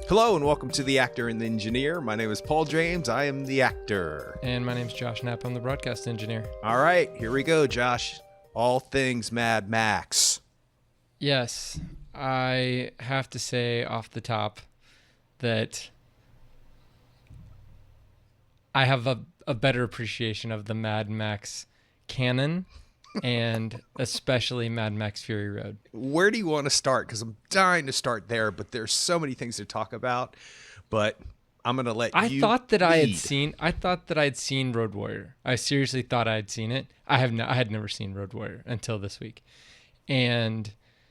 Hello and welcome to The Actor and the Engineer. My name is Paul James. I am the actor. And my name's Josh Knapp. I'm the broadcast engineer. All right, here we go, Josh. All things Mad Max. Yes, I have to say off the top that I have a better appreciation of the Mad Max canon and especially Mad Max Fury Road. Where do you want to start? Because I'm dying to start there, but there's so many things to talk about. But I'm going to let you I thought that lead. I thought that I'd seen Road Warrior. I seriously thought I had seen it. I had never seen Road Warrior until this week. And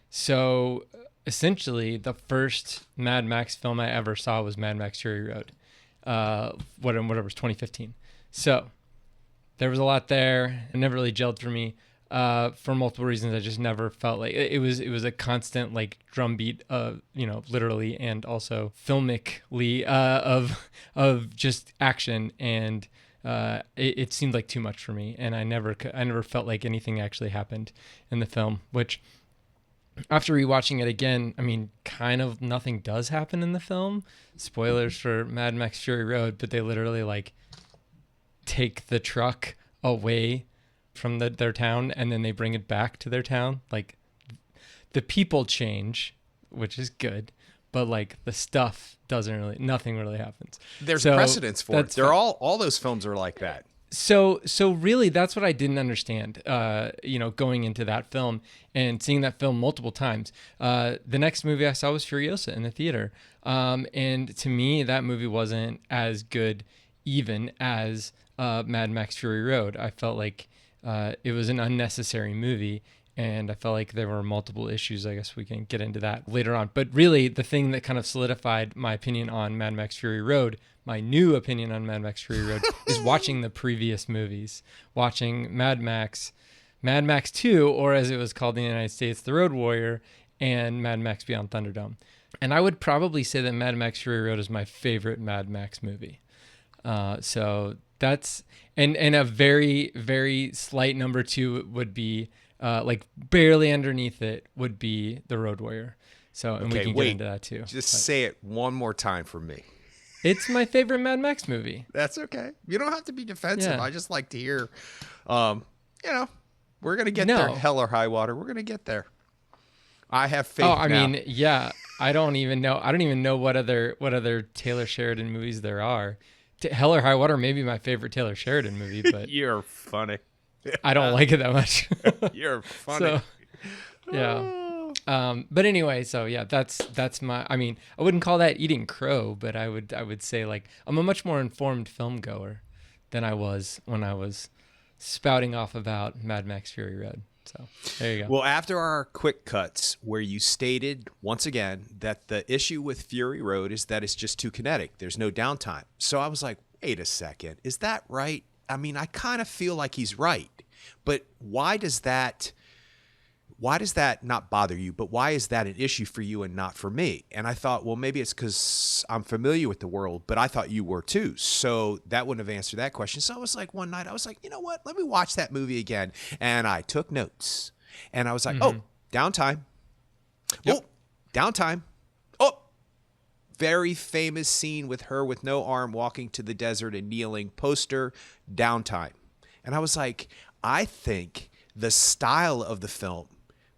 so essentially the first Mad Max film I ever saw was Mad Max Fury Road. Whatever was 2015. So there was a lot there. It never really gelled for me. For multiple reasons, I just never felt like it was a constant like drumbeat, literally and also filmically of just action, and it seemed like too much for me, and I never felt like anything actually happened in the film. Which, after rewatching it again, I mean, kind of nothing does happen in the film. Spoilers for Mad Max Fury Road, but they literally like take the truck away from their town and then they bring it back to their town. Like, the people change, which is good, but like the stuff nothing really happens. There's precedence for it. All those films are like that. So really that's what I didn't understand, going into that film and seeing that film multiple times. The next movie I saw was Furiosa in the theater. And to me, that movie wasn't as good even as Mad Max Fury Road. I felt like it was an unnecessary movie, and I felt like there were multiple issues. I guess we can get into that later on. But really, the thing that kind of solidified my opinion on Mad Max Fury Road, my new opinion on Mad Max Fury Road, is watching the previous movies, watching Mad Max 2, or as it was called in the United States, The Road Warrior, and Mad Max Beyond Thunderdome. And I would probably say that Mad Max Fury Road is my favorite Mad Max movie. So that's and a very, very slight number two would be like barely underneath it would be The Road Warrior. So and we can get into that too. Just say it one more time for me. It's my favorite Mad Max movie. That's okay. You don't have to be defensive. Yeah. I just like to hear, we're gonna get there. Hell or high water. We're gonna get there. I have faith. I mean, yeah. I don't even know what other Taylor Sheridan movies there are. Hell or High Water may be my favorite Taylor Sheridan movie, but you're funny. I don't like it that much. You're funny. So, yeah. But anyway, so yeah, that's my. I mean, I wouldn't call that eating crow, but I would say like I'm a much more informed film goer than I was when I was spouting off about Mad Max Fury Road. So there you go. Well, after our quick cuts where you stated once again that the issue with Fury Road is that it's just too kinetic. There's no downtime. So I was like, wait a second. Is that right? I mean, I kind of feel like he's right. But why does that not bother you? But why is that an issue for you and not for me? And I thought, well, maybe it's because I'm familiar with the world, but I thought you were too. So that wouldn't have answered that question. So I was like, one night, I was like, you know what? Let me watch that movie again. And I took notes. And I was like, oh, downtime. Yep. Oh, downtime. Oh, very famous scene with her with no arm walking to the desert and kneeling. Poster, downtime. And I was like, I think the style of the film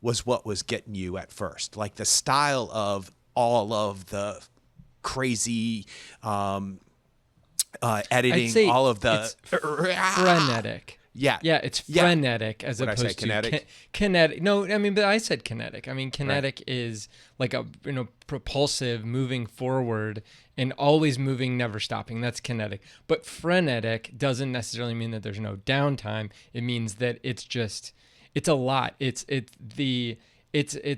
was what was getting you at first. Like the style of all of the crazy editing, all of the... It's frenetic. Yeah. Yeah, it's frenetic as What'd opposed I say, to kinetic? kinetic. No, I mean, but I said kinetic. I mean, kinetic is like a propulsive, moving forward and always moving, never stopping. That's kinetic. But frenetic doesn't necessarily mean that there's no downtime. It means that it's a lot. It's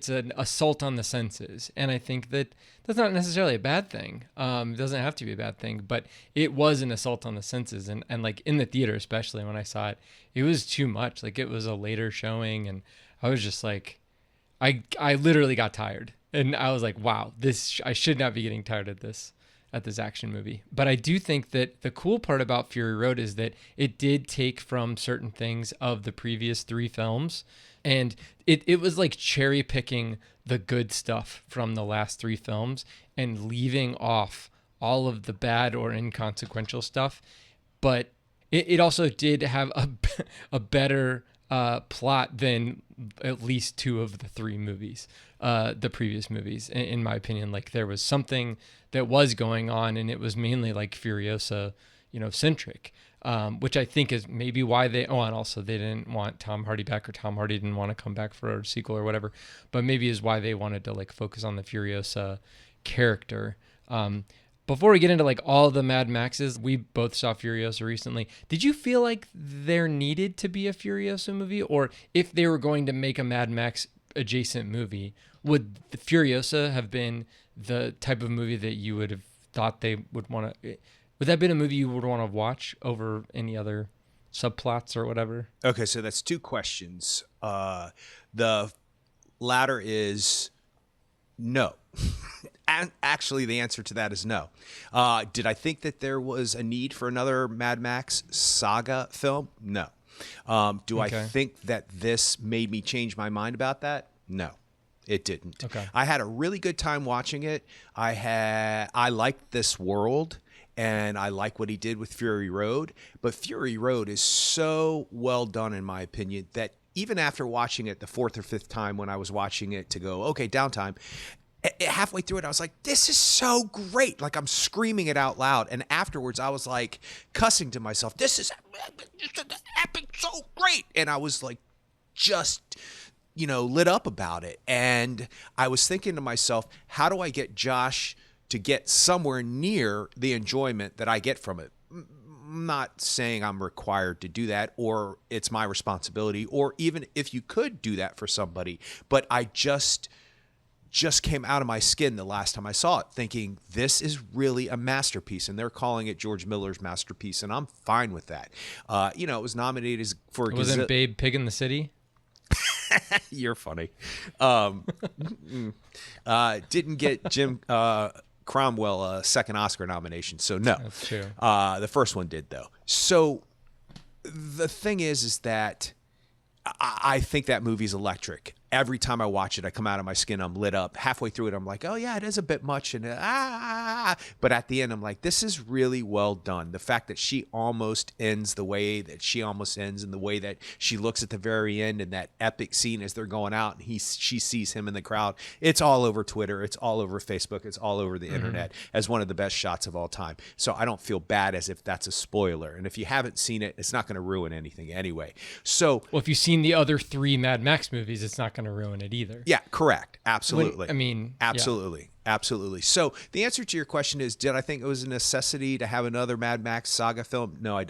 an assault on the senses, and I think that that's not necessarily a bad thing. It doesn't have to be a bad thing, but it was an assault on the senses, and like in the theater, especially when I saw it, it was too much. Like it was a later showing, and I was just like, I literally got tired, and I was like, wow, I should not be getting tired of this at this action movie. But I do think that the cool part about Fury Road is that it did take from certain things of the previous 3 films, and it was like cherry picking the good stuff from the last 3 films and leaving off all of the bad or inconsequential stuff. But it also did have a better plot than at least 2 of the 3 movies, the previous movies, in my opinion. Like, there was something that was going on, and it was mainly like Furiosa, centric, which I think is maybe why and also they didn't want Tom Hardy back, or Tom Hardy didn't want to come back for a sequel or whatever, but maybe is why they wanted to like focus on the Furiosa character. Before we get into like all the Mad Maxes, we both saw Furiosa recently. Did you feel like there needed to be a Furiosa movie? Or if they were going to make a Mad Max adjacent movie, would the Furiosa have been the type of movie that you would have thought they would want to... Would that have been a movie you would want to watch over any other subplots or whatever? Okay, so that's 2 questions. The latter is no. And actually, the answer to that is no. Did I think that there was a need for another Mad Max Saga film? No. Do I think that this made me change my mind about that? No, it didn't. Okay. I had a really good time watching it. I liked this world, and I like what he did with Fury Road. But Fury Road is so well done, in my opinion, that even after watching it the 4th or 5th time when I was watching it to go, okay, downtime, halfway through it, I was like, this is so great. Like, I'm screaming it out loud. And afterwards, I was like cussing to myself, this is epic, so great. And I was like, just, lit up about it. And I was thinking to myself, how do I get Josh to get somewhere near the enjoyment that I get from it? I'm not saying I'm required to do that, or it's my responsibility, or even if you could do that for somebody. But I just came out of my skin the last time I saw it, thinking this is really a masterpiece, and they're calling it George Miller's masterpiece, and I'm fine with that. It was nominated for... Wasn't Babe Pig in the City? You're funny. Didn't get Jim Cromwell a second Oscar nomination, so no. That's true. The first one did, though. So the thing is that I think that movie's electric. Every time I watch it, I come out of my skin, I'm lit up. Halfway through it, I'm like, oh yeah, it is a bit much. And but at the end, I'm like, this is really well done. The fact that she almost ends the way that she almost ends, and the way that she looks at the very end, and that epic scene as they're going out and she sees him in the crowd. It's all over Twitter. It's all over Facebook. It's all over the internet as one of the best shots of all time. So I don't feel bad as if that's a spoiler. And if you haven't seen it, it's not going to ruin anything anyway. So, well, if you've seen the other 3 Mad Max movies, it's not going to ruin it either. Yeah, correct. Absolutely. Absolutely. Yeah. Absolutely. So the answer to your question is, did I think it was a necessity to have another Mad Max Saga film? No, I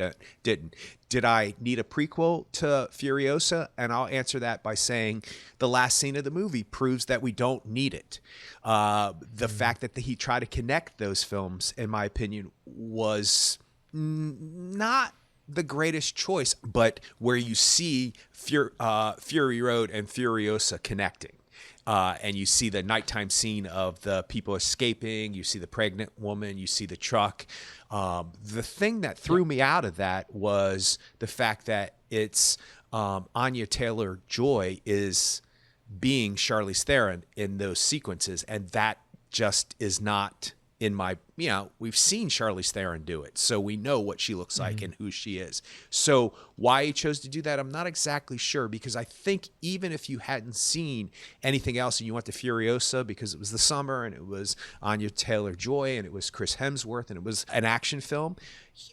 didn't. Did I need a prequel to Furiosa? And I'll answer that by saying the last scene of the movie proves that we don't need it. The fact that he tried to connect those films, in my opinion, was not the greatest choice, but where you see Fury Road and Furiosa connecting. And you see the nighttime scene of the people escaping. You see the pregnant woman. You see the truck. The thing that threw me out of that was the fact that it's Anya Taylor-Joy is being Charlize Theron in those sequences, and that just is not in my, we've seen Charlize Theron do it, so we know what she looks like and who she is. So why he chose to do that, I'm not exactly sure, because I think even if you hadn't seen anything else and you went to Furiosa because it was the summer and it was Anya Taylor-Joy and it was Chris Hemsworth and it was an action film,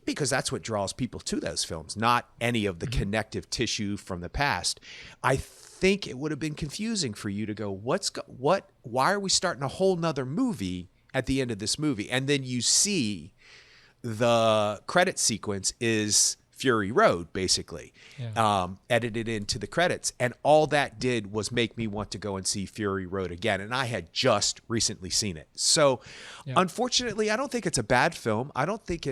because that's what draws people to those films, not any of the connective tissue from the past. I think it would have been confusing for you to go, why are we starting a whole nother movie at the end of this movie? And then you see the credit sequence is Fury Road, basically, edited into the credits. And all that did was make me want to go and see Fury Road again. And I had just recently seen it. So unfortunately, I don't think it's a bad film. I don't think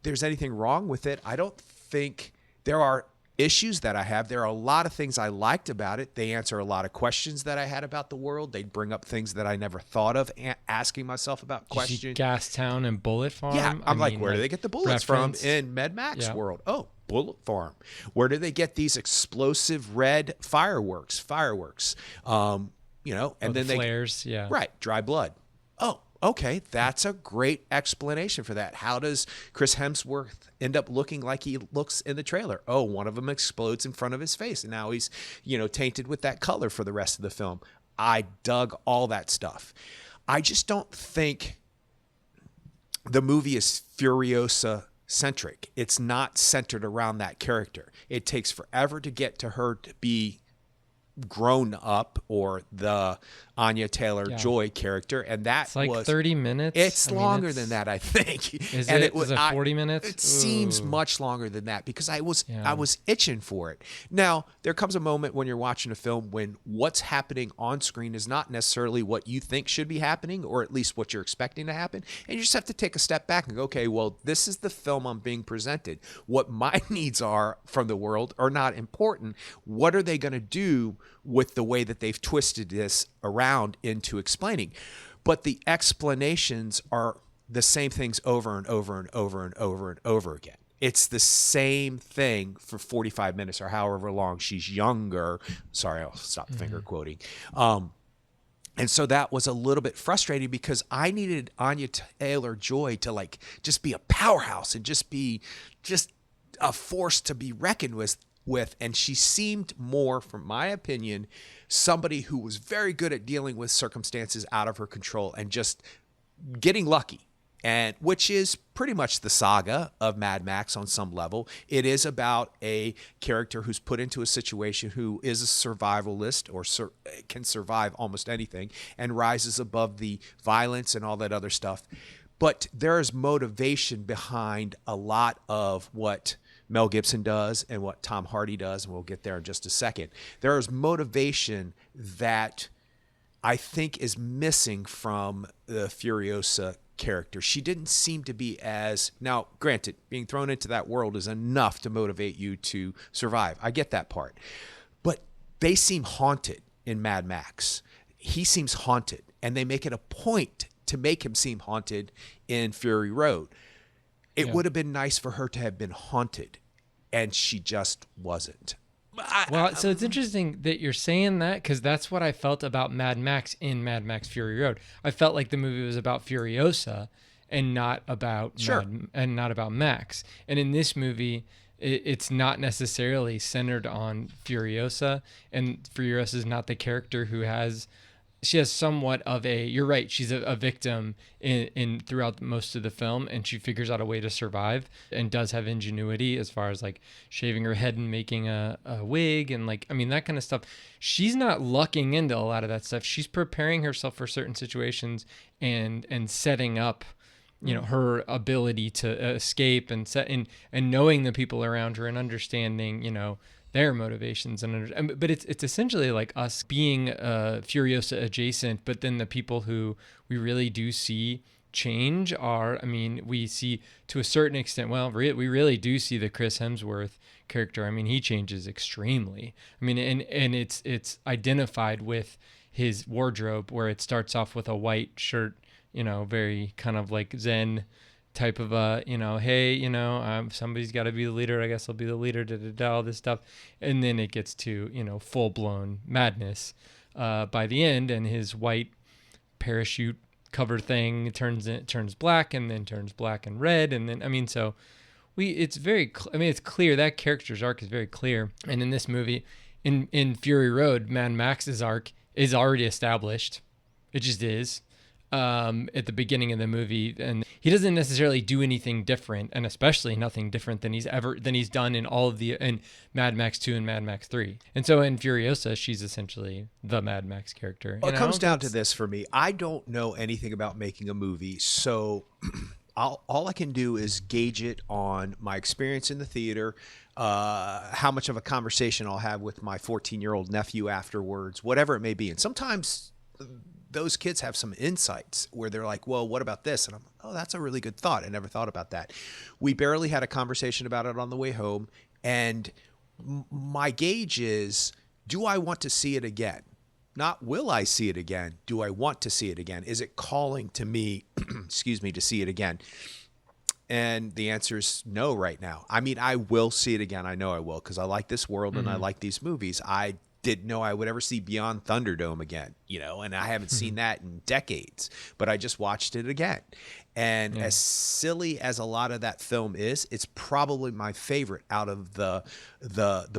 there's anything wrong with it. I don't think there are issues that I have. There are a lot of things I liked about it. They answer a lot of questions that I had about the world. They bring up things that I never thought of, asking myself about questions. Gastown and Bullet Farm. Yeah, I'm like, where do they get the bullets from in Mad Max world? Oh, Bullet Farm. Where do they get these explosive red fireworks? You know, and then flares, right, dry blood. Oh, okay, that's a great explanation for that. How does Chris Hemsworth end up looking like he looks in the trailer? Oh, one of them explodes in front of his face, and now he's, you know, tainted with that color for the rest of the film. I dug all that stuff. I just don't think the movie is Furiosa centric. It's not centered around that character. It takes forever to get to her to be grown up, or the Anya Taylor-Joy character, and it's like 30 minutes. It's longer than that, I think. Is and it? Was it 40 minutes? It seems much longer than that, because I was itching for it. Now, there comes a moment when you're watching a film when what's happening on screen is not necessarily what you think should be happening, or at least what you're expecting to happen, and you just have to take a step back and go, okay, well, this is the film I'm being presented. What my needs are from the world are not important. What are they going to do with the way that they've twisted this around into explaining? But the explanations are the same things over and over and over and over and over again. It's the same thing for 45 minutes or however long she's younger. Sorry, I'll stop finger quoting. And so that was a little bit frustrating, because I needed Anya Taylor-Joy to like just be a powerhouse and just be a force to be reckoned with. And she seemed more, from my opinion, somebody who was very good at dealing with circumstances out of her control and just getting lucky, and which is pretty much the saga of Mad Max on some level. It is about a character who's put into a situation, who is a survivalist, or can survive almost anything, and rises above the violence and all that other stuff. But there is motivation behind a lot of what Mel Gibson does and what Tom Hardy does, and we'll get there in just a second. There is motivation that I think is missing from the Furiosa character. She didn't seem to be as, now granted, being thrown into that world is enough to motivate you to survive. I get that part. But they seem haunted in Mad Max. He seems haunted, and they make it a point to make him seem haunted in Fury Road. It would have been nice for her to have been haunted, and she just wasn't. Well, so it's interesting that you're saying that, because that's what I felt about Mad Max in Mad Max Fury Road. I felt like the movie was about Furiosa and not about Max. And in this movie, it's not necessarily centered on Furiosa, and Furiosa is not the character who has. She has somewhat of a, you're right, she's a victim in throughout most of the film, and she figures out a way to survive and does have ingenuity as far as like shaving her head and making a wig and like, I mean, that kind of stuff. She's not lucking into a lot of that stuff. She's preparing herself for certain situations and setting up, you know, her ability to escape and knowing the people around her and understanding, you know, their motivations. But it's essentially like us being Furiosa adjacent, but then the people who we really do see change are, I mean, we see to a certain extent, well, we really do see the Chris Hemsworth character. I mean, he changes extremely. I mean, and it's identified with his wardrobe, where it starts off with a white shirt, you know, very kind of like Zen type of you know, hey, you know, somebody's got to be the leader, I guess I'll be the leader, all this stuff. And then it gets to, you know, full-blown madness by the end, and his white parachute cover thing turns black, and then turns black and red, and then, I mean, so it's clear that character's arc is very clear. And in this movie, in Fury Road, Mad Max's arc is already established. It just is. At the beginning of the movie, and he doesn't necessarily do anything different, and especially nothing different than he's done in Mad Max 2 and Mad Max 3. And so in Furiosa, she's essentially the Mad Max character. Well, it comes down to this for me. I don't know anything about making a movie, so all I can do is gauge it on my experience in the theater, how much of a conversation I'll have with my 14-year-old nephew afterwards, whatever it may be. And sometimes those kids have some insights where they're like, well, what about this? And I'm like, oh, that's a really good thought. I never thought about that. We barely had a conversation about it on the way home. And my gauge is, do I want to see it again? Not will I see it again? Do I want to see it again? Is it calling to me, excuse me, to see it again? And the answer is no right now. I mean, I will see it again. I know I will, because I like this world and I like these movies. I didn't know I would ever see Beyond Thunderdome again, and I haven't seen that in decades, but I just watched it again. And as silly as a lot of that film is, it's probably my favorite out of the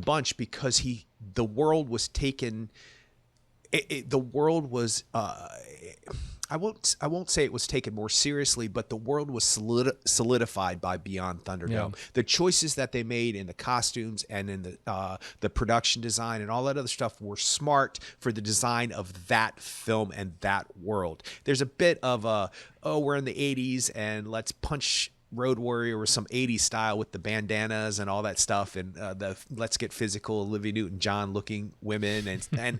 bunch, because the world was taken. The world was. I won't say it was taken more seriously, but the world was solidified by Beyond Thunderdome. Yeah. The choices that they made in the costumes and in the production design and all that other stuff were smart for the design of that film and that world. There's a bit of we're in the 80s and let's punch Road Warrior with some 80s style with the bandanas and all that stuff, and the let's get physical Olivia Newton-John looking women and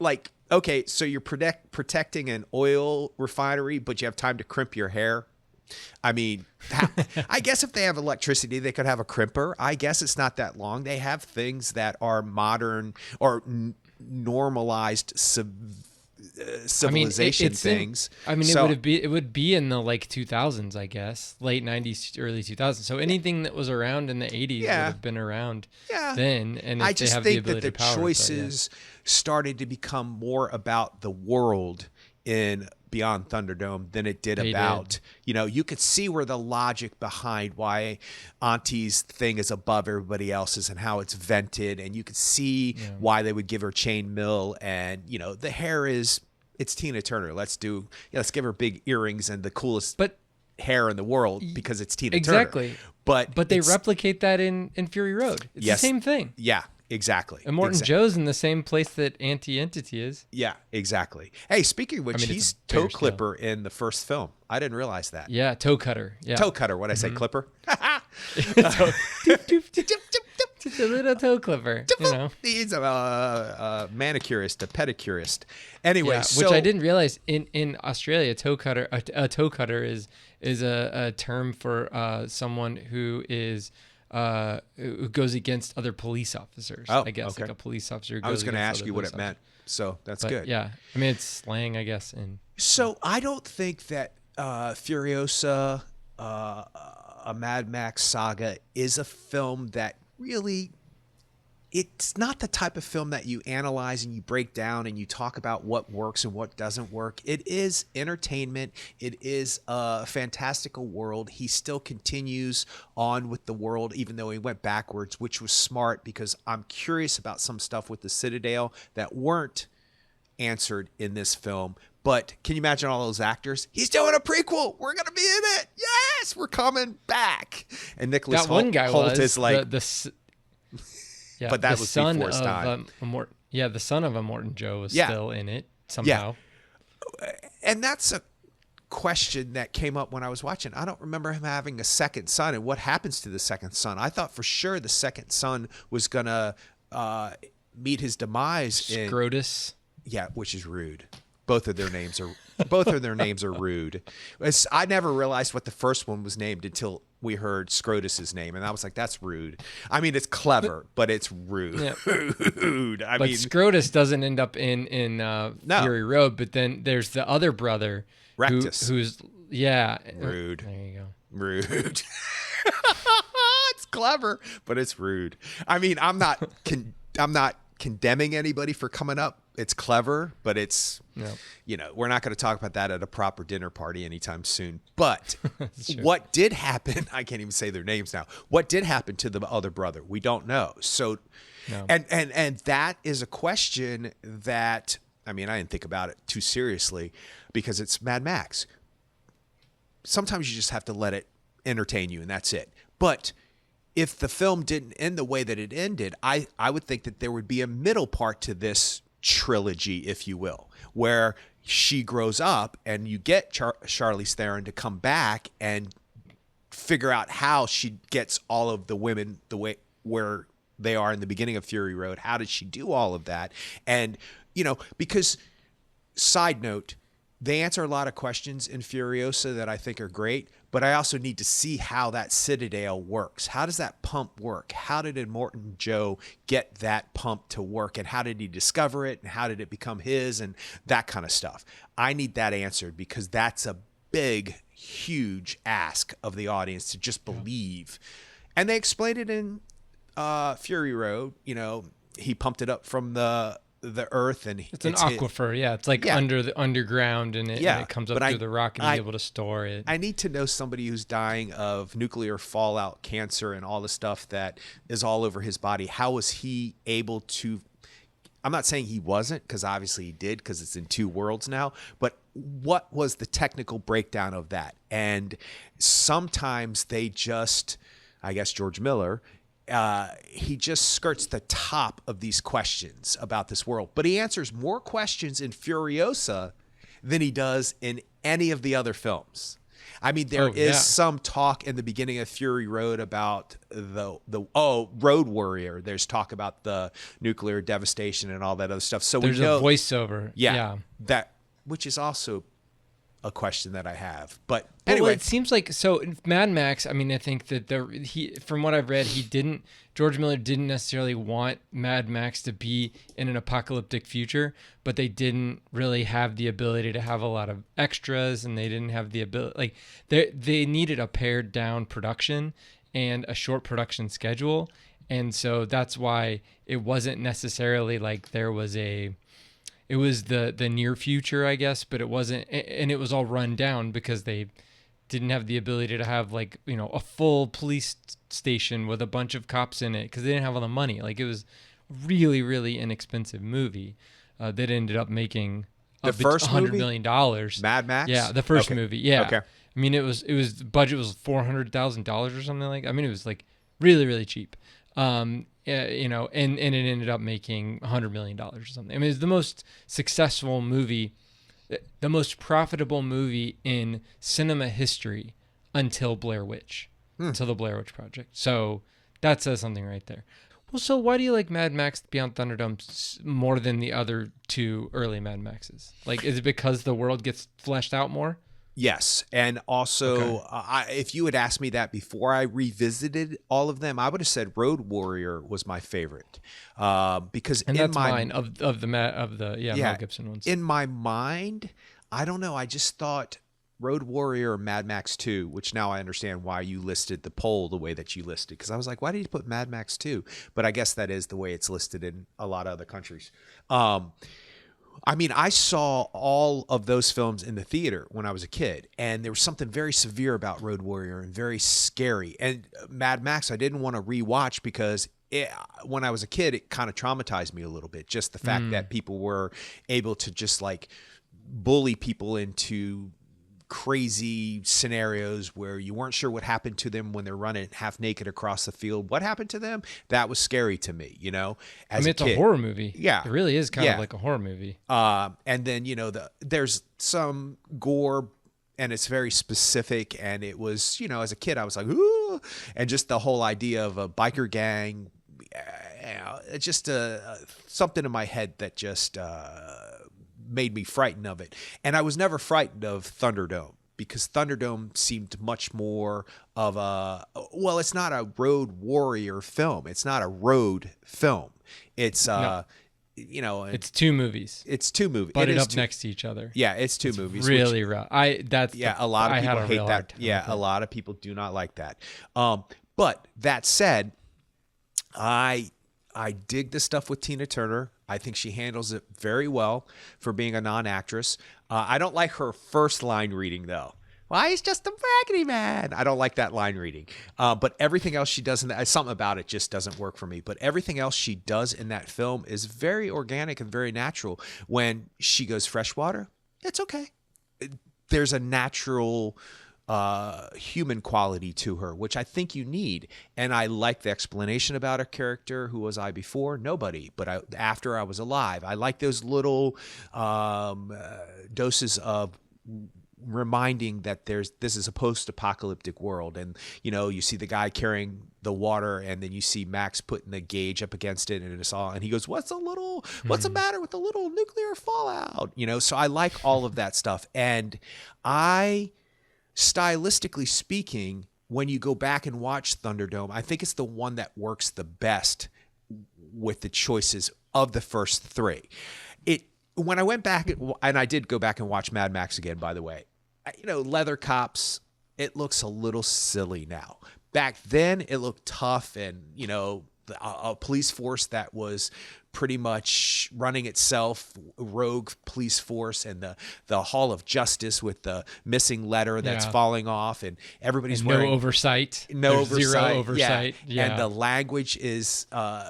like, okay, so you're protecting an oil refinery, but you have time to crimp your hair. I mean, I guess if they have electricity, they could have a crimper. I guess it's not that long. They have things that are modern or normalized civilization things. It would be in the like 2000s, I guess, late 90s, early 2000s. So anything that was around in the 80s would have been around then. And if I just they have think the that the choices started to become more about the world in Beyond Thunderdome than it did about, you could see where the logic behind why Auntie's thing is above everybody else's and how it's vented. And you could see why they would give her chainmail, and, the hair it's Tina Turner. Let's give her big earrings and the coolest hair in the world because it's Tina Turner. Exactly. But they replicate that in Fury Road. It's the same thing. Yeah. Exactly. And Morton Joe's in the same place that Auntie Entity is. Yeah, exactly. Hey, speaking of which, he's toe clipper in the first film. I didn't realize that. Yeah, toe cutter. Yeah. Toe cutter. What'd I say? Clipper? Just a little toe clipper. He's a manicurist, a pedicurist. Anyway, which I didn't realize in Australia, a toe cutter is a term for someone who is. Who goes against other police officers, I guess, like a police officer. I was going to ask you what it meant, so that's good. Yeah, I mean, it's slang, I guess. So I don't think that Furiosa, a Mad Max Saga, is a film that really... It's not the type of film that you analyze and you break down and you talk about what works and what doesn't work. It is entertainment. It is a fantastical world. He still continues on with the world, even though he went backwards, which was smart, because I'm curious about some stuff with the Citadel that weren't answered in this film. But can you imagine all those actors? He's doing a prequel. We're going to be in it. Yes, we're coming back. And Nicholas Hoult is like... Yeah, but that was before his time. The son of a Morton Joe was still in it somehow. Yeah. And that's a question that came up when I was watching. I don't remember him having a second son, and what happens to the second son. I thought for sure the second son was going to meet his demise. Scrotus. Yeah, which is rude. Both of their names are rude. I never realized what the first one was named until we heard Scrotus's name, and I was like, "That's rude." I mean, it's clever, but it's rude. Yeah. But Scrotus doesn't end up in Fury Road, but then there's the other brother, Rectus, who's rude. There you go, rude. It's clever, but it's rude. I mean, I'm not condemning anybody for coming up. It's clever, but it's, we're not going to talk about that at a proper dinner party anytime soon. But what did happen, I can't even say their names now. What did happen to the other brother? We don't know. So, and that is a question that, I mean, I didn't think about it too seriously because it's Mad Max. Sometimes you just have to let it entertain you, and that's it. But if the film didn't end the way that it ended, I would think that there would be a middle part to this trilogy, if you will, where she grows up and you get Charlize Theron to come back and figure out how she gets all of the women the way where they are in the beginning of Fury Road. How did she do all of that? And, because side note, they answer a lot of questions in Furiosa that I think are great, but I also need to see how that citadel works. How does that pump work? How did Immortan Joe get that pump to work, and how did he discover it, and how did it become his, and that kind of stuff. I need that answered, because that's a big, huge ask of the audience to just believe. And they explained it in Fury Road. You know, he pumped it up from the earth, and it's an aquifer. It's like under the underground, and it comes up through the rock, and he's able to store it. I need to know somebody who's dying of nuclear fallout, cancer, and all the stuff that is all over his body. How was he able to? I'm not saying he wasn't, because obviously he did, because it's in two worlds now, but what was the technical breakdown of that? And sometimes they just, I guess George Miller, he just skirts the top of these questions about this world, but he answers more questions in Furiosa than he does in any of the other films. I mean, there is some talk in the beginning of Fury Road about the Road Warrior. There's talk about the nuclear devastation and all that other stuff. So there's we know a voiceover. That, which is also a question that I have. But anyway, well, it seems like, so Mad Max, I mean, I think that from what I've read, George Miller didn't necessarily want Mad Max to be in an apocalyptic future, but they didn't really have the ability to have a lot of extras, and they didn't have the ability, like they needed a pared down production and a short production schedule. And so that's why it wasn't necessarily like it was the near future, I guess, but it wasn't, and it was all run down because they didn't have the ability to have, like, you know, a full police station with a bunch of cops in it, because they didn't have all the money. Like, it was a really, really inexpensive movie that ended up making the first $100 movie? million. Mad Max? Yeah, the first movie. Yeah. Okay. I mean, the budget was $400,000 or something like that. I mean, it was like really, really cheap. You know, and it ended up making $100 million or something. I mean, it's the most successful movie, the most profitable movie in cinema history until Blair Witch, until the Blair Witch Project. So that says something right there. Well, so why do you like Mad Max Beyond Thunderdome more than the other two early Mad Maxes? Like, is it because the world gets fleshed out more? Yes. And also, if you had asked me that before I revisited all of them, I would have said Road Warrior was my favorite. Because that's mine of the Mel Gibson ones. In my mind, I don't know. I just thought Road Warrior or Mad Max 2, which now I understand why you listed the poll the way that you listed. Because I was like, why did you put Mad Max 2? But I guess that is the way it's listed in a lot of other countries. I mean, I saw all of those films in the theater when I was a kid, and there was something very severe about Road Warrior and very scary. And Mad Max, I didn't want to rewatch because when I was a kid, it kind of traumatized me a little bit. Just the fact that people were able to just like bully people into crazy scenarios where you weren't sure what happened to them when they're running half naked across the field. What happened to them? That was scary to me, you know, as it's a horror movie. Yeah. It really is kind of like a horror movie. And then, you know, there's some gore and it's very specific. And it was, you know, as a kid, I was like, ooh, and just the whole idea of a biker gang, it's just something in my head that just, made me frightened of it. And I was never frightened of Thunderdome because Thunderdome seemed much more of it's not a road warrior film. It's not a road film. It's, you know, it's two movies. It's two movies. Butted up next to each other. Yeah, it's two movies. Really rough. A lot of people hate that. Yeah, a lot of people do not like that. But that said, I dig the stuff with Tina Turner. I think she handles it very well for being a non-actress. I don't like her first line reading, though. Well, he's just a raggedy man. I don't like that line reading. But everything else she does in that, something about it just doesn't work for me. But everything else she does in that film is very organic and very natural. When she goes freshwater, it's okay. There's a natural human quality to her, which I think you need. And I like the explanation about her character. Who was I before? Nobody. But after I was alive, I like those little doses of reminding that this is a post-apocalyptic world. And, you know, you see the guy carrying the water and then you see Max putting the gauge up against it and he goes, what's the matter with the little nuclear fallout? You know, so I like all of that stuff. And I stylistically speaking, when you go back and watch Thunderdome, I think it's the one that works the best with the choices of the first three. When I went back, and I did go back and watch Mad Max again, by the way, Leather Cops, it looks a little silly now. Back then, it looked tough, and, a police force that was pretty much running itself, rogue police force, and the Hall of Justice with the missing letter that's falling off, and everybody's and wearing no oversight. No There's oversight. Zero oversight. Yeah. And the language is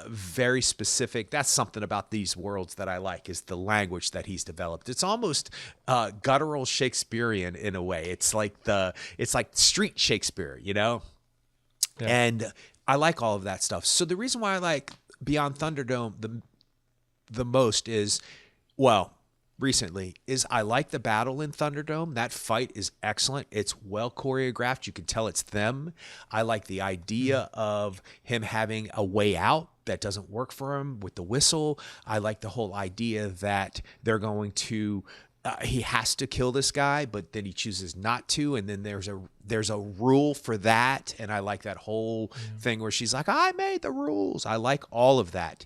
very specific. That's something about these worlds that I like, is the language that he's developed. It's almost guttural Shakespearean in a way. It's like street Shakespeare, Yeah. And I like all of that stuff. So the reason why I like Beyond Thunderdome the most is, recently, is I like the battle in Thunderdome. That fight is excellent. It's well choreographed. You can tell it's them. I like the idea of him having a way out that doesn't work for him with the whistle. I like the whole idea that they're going to he has to kill this guy, but then he chooses not to, and then there's a rule for that, and I like that whole thing where she's like, I made the rules. I like all of that.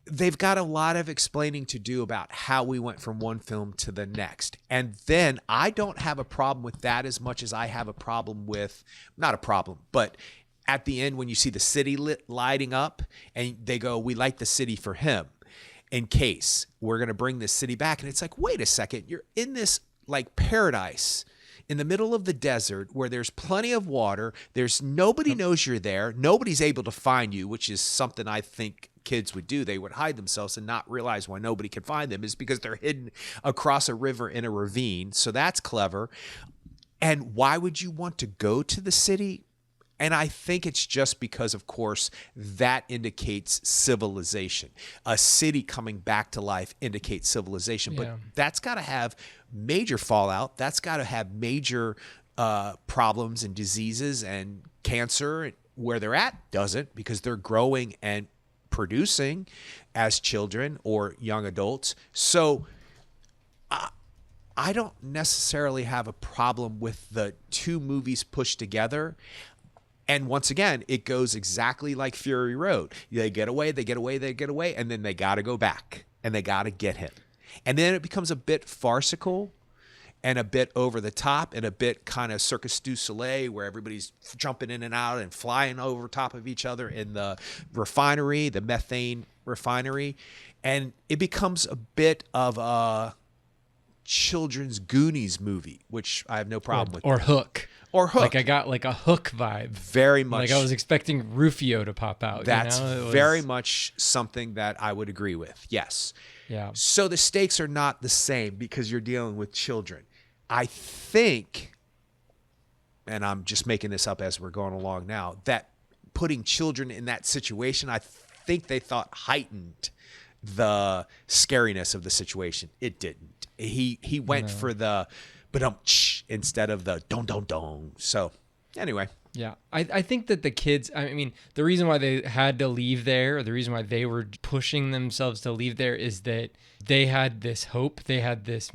They've got a lot of explaining to do about how we went from one film to the next. And then I don't have a problem with that as much as I have a problem with, not a problem, but at the end when you see the city lighting up and they go, we light the city for him in case we're going to bring this city back. And it's like, wait a second, you're in this like paradise in the middle of the desert where there's plenty of water. There's nobody knows you're there. Nobody's able to find you, which is something I think kids would do. They would hide themselves and not realize why nobody can find them is because they're hidden across a river in a ravine. So that's clever. And why would you want to go to the city? And I think it's just because, of course, that indicates civilization. A city coming back to life indicates civilization. But that's got to have major fallout. That's got to have major problems and diseases, and cancer where they're at doesn't, because they're growing and producing as children or young adults. So I don't necessarily have a problem with the two movies pushed together. And once again, it goes exactly like Fury Road. They get away, and then they got to go back, and they got to get him. And then it becomes a bit farcical and a bit over the top and a bit kind of Circus du Soleil, where everybody's jumping in and out and flying over top of each other in the refinery, the methane refinery. And it becomes a bit of a children's Goonies movie, which I have no problem with. Or Hook. Or Hook. Like I got like a Hook vibe. Very much. Like I was expecting Rufio to pop out. That's very much something that I would agree with. Yes. Yeah. So the stakes are not the same because you're dealing with children. I think, and I'm just making this up as we're going along now, that putting children in that situation, I think they thought heightened the scariness of the situation. It didn't. He went for the ba-dum-tsh instead of the don-don-don. So anyway. Yeah. I think that the kids, I mean, the reason why they had to leave there, or the reason why they were pushing themselves to leave there, is that they had this hope. They had this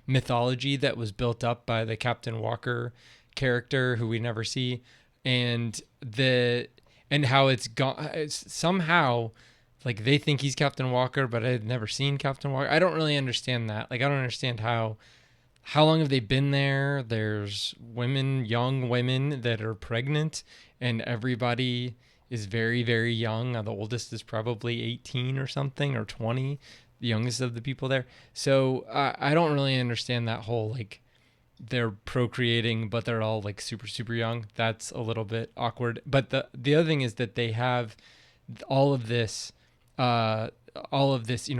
mythology that was built up by the Captain Walker character, who we never see. And how it's gone. It's somehow, like, they think he's Captain Walker, but I had never seen Captain Walker. I don't really understand that. Like, I don't understand how long have they been there? There's women, young women that are pregnant, and everybody is very, very young. The oldest is probably 18 or something, or 20, the youngest of the people there. So I don't really understand that whole, like, they're procreating, but they're all like super, super young. That's a little bit awkward. But the other thing is that they have all of this,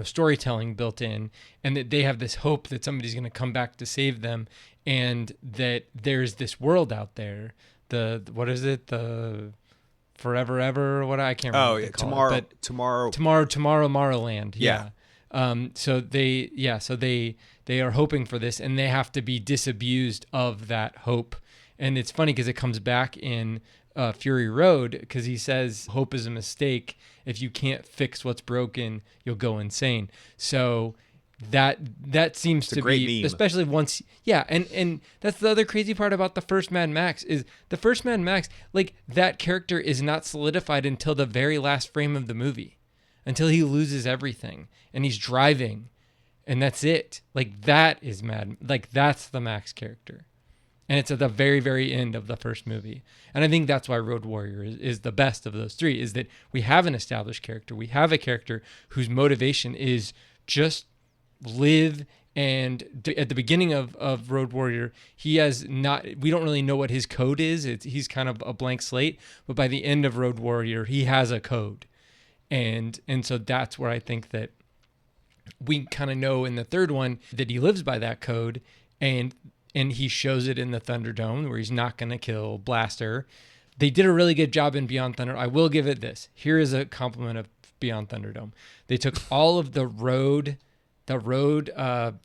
storytelling built in, and that they have this hope that somebody's going to come back to save them, and that there's this world out there. What is it? The Forever Ever? What, I can't remember. Tomorrowland. Yeah. So they are hoping for this, and they have to be disabused of that hope. And it's funny because it comes back in Fury Road, because he says hope is a mistake. If you can't fix what's broken, you'll go insane. So that seems It's a to great be, meme. especially once, yeah, and that's the other crazy part about the first Mad Max is the first Mad Max, like that character is not solidified until the very last frame of the movie, until he loses everything and he's driving, and that's it. Like that is Mad, like that's the Max character. And it's at the very, very end of the first movie. And I think that's why Road Warrior is the best of those three, is that we have an established character. We have a character whose motivation is just live. And at the beginning of Road Warrior, he has not, we don't really know what his code is. He's kind of a blank slate. But by the end of Road Warrior, he has a code. And so that's where I think that we kind of know in the third one that he lives by that code. And he shows it in the Thunderdome where he's not going to kill Blaster. They did a really good job in Beyond Thunder. I will give it this. Here is a compliment of Beyond Thunderdome. They took all of the road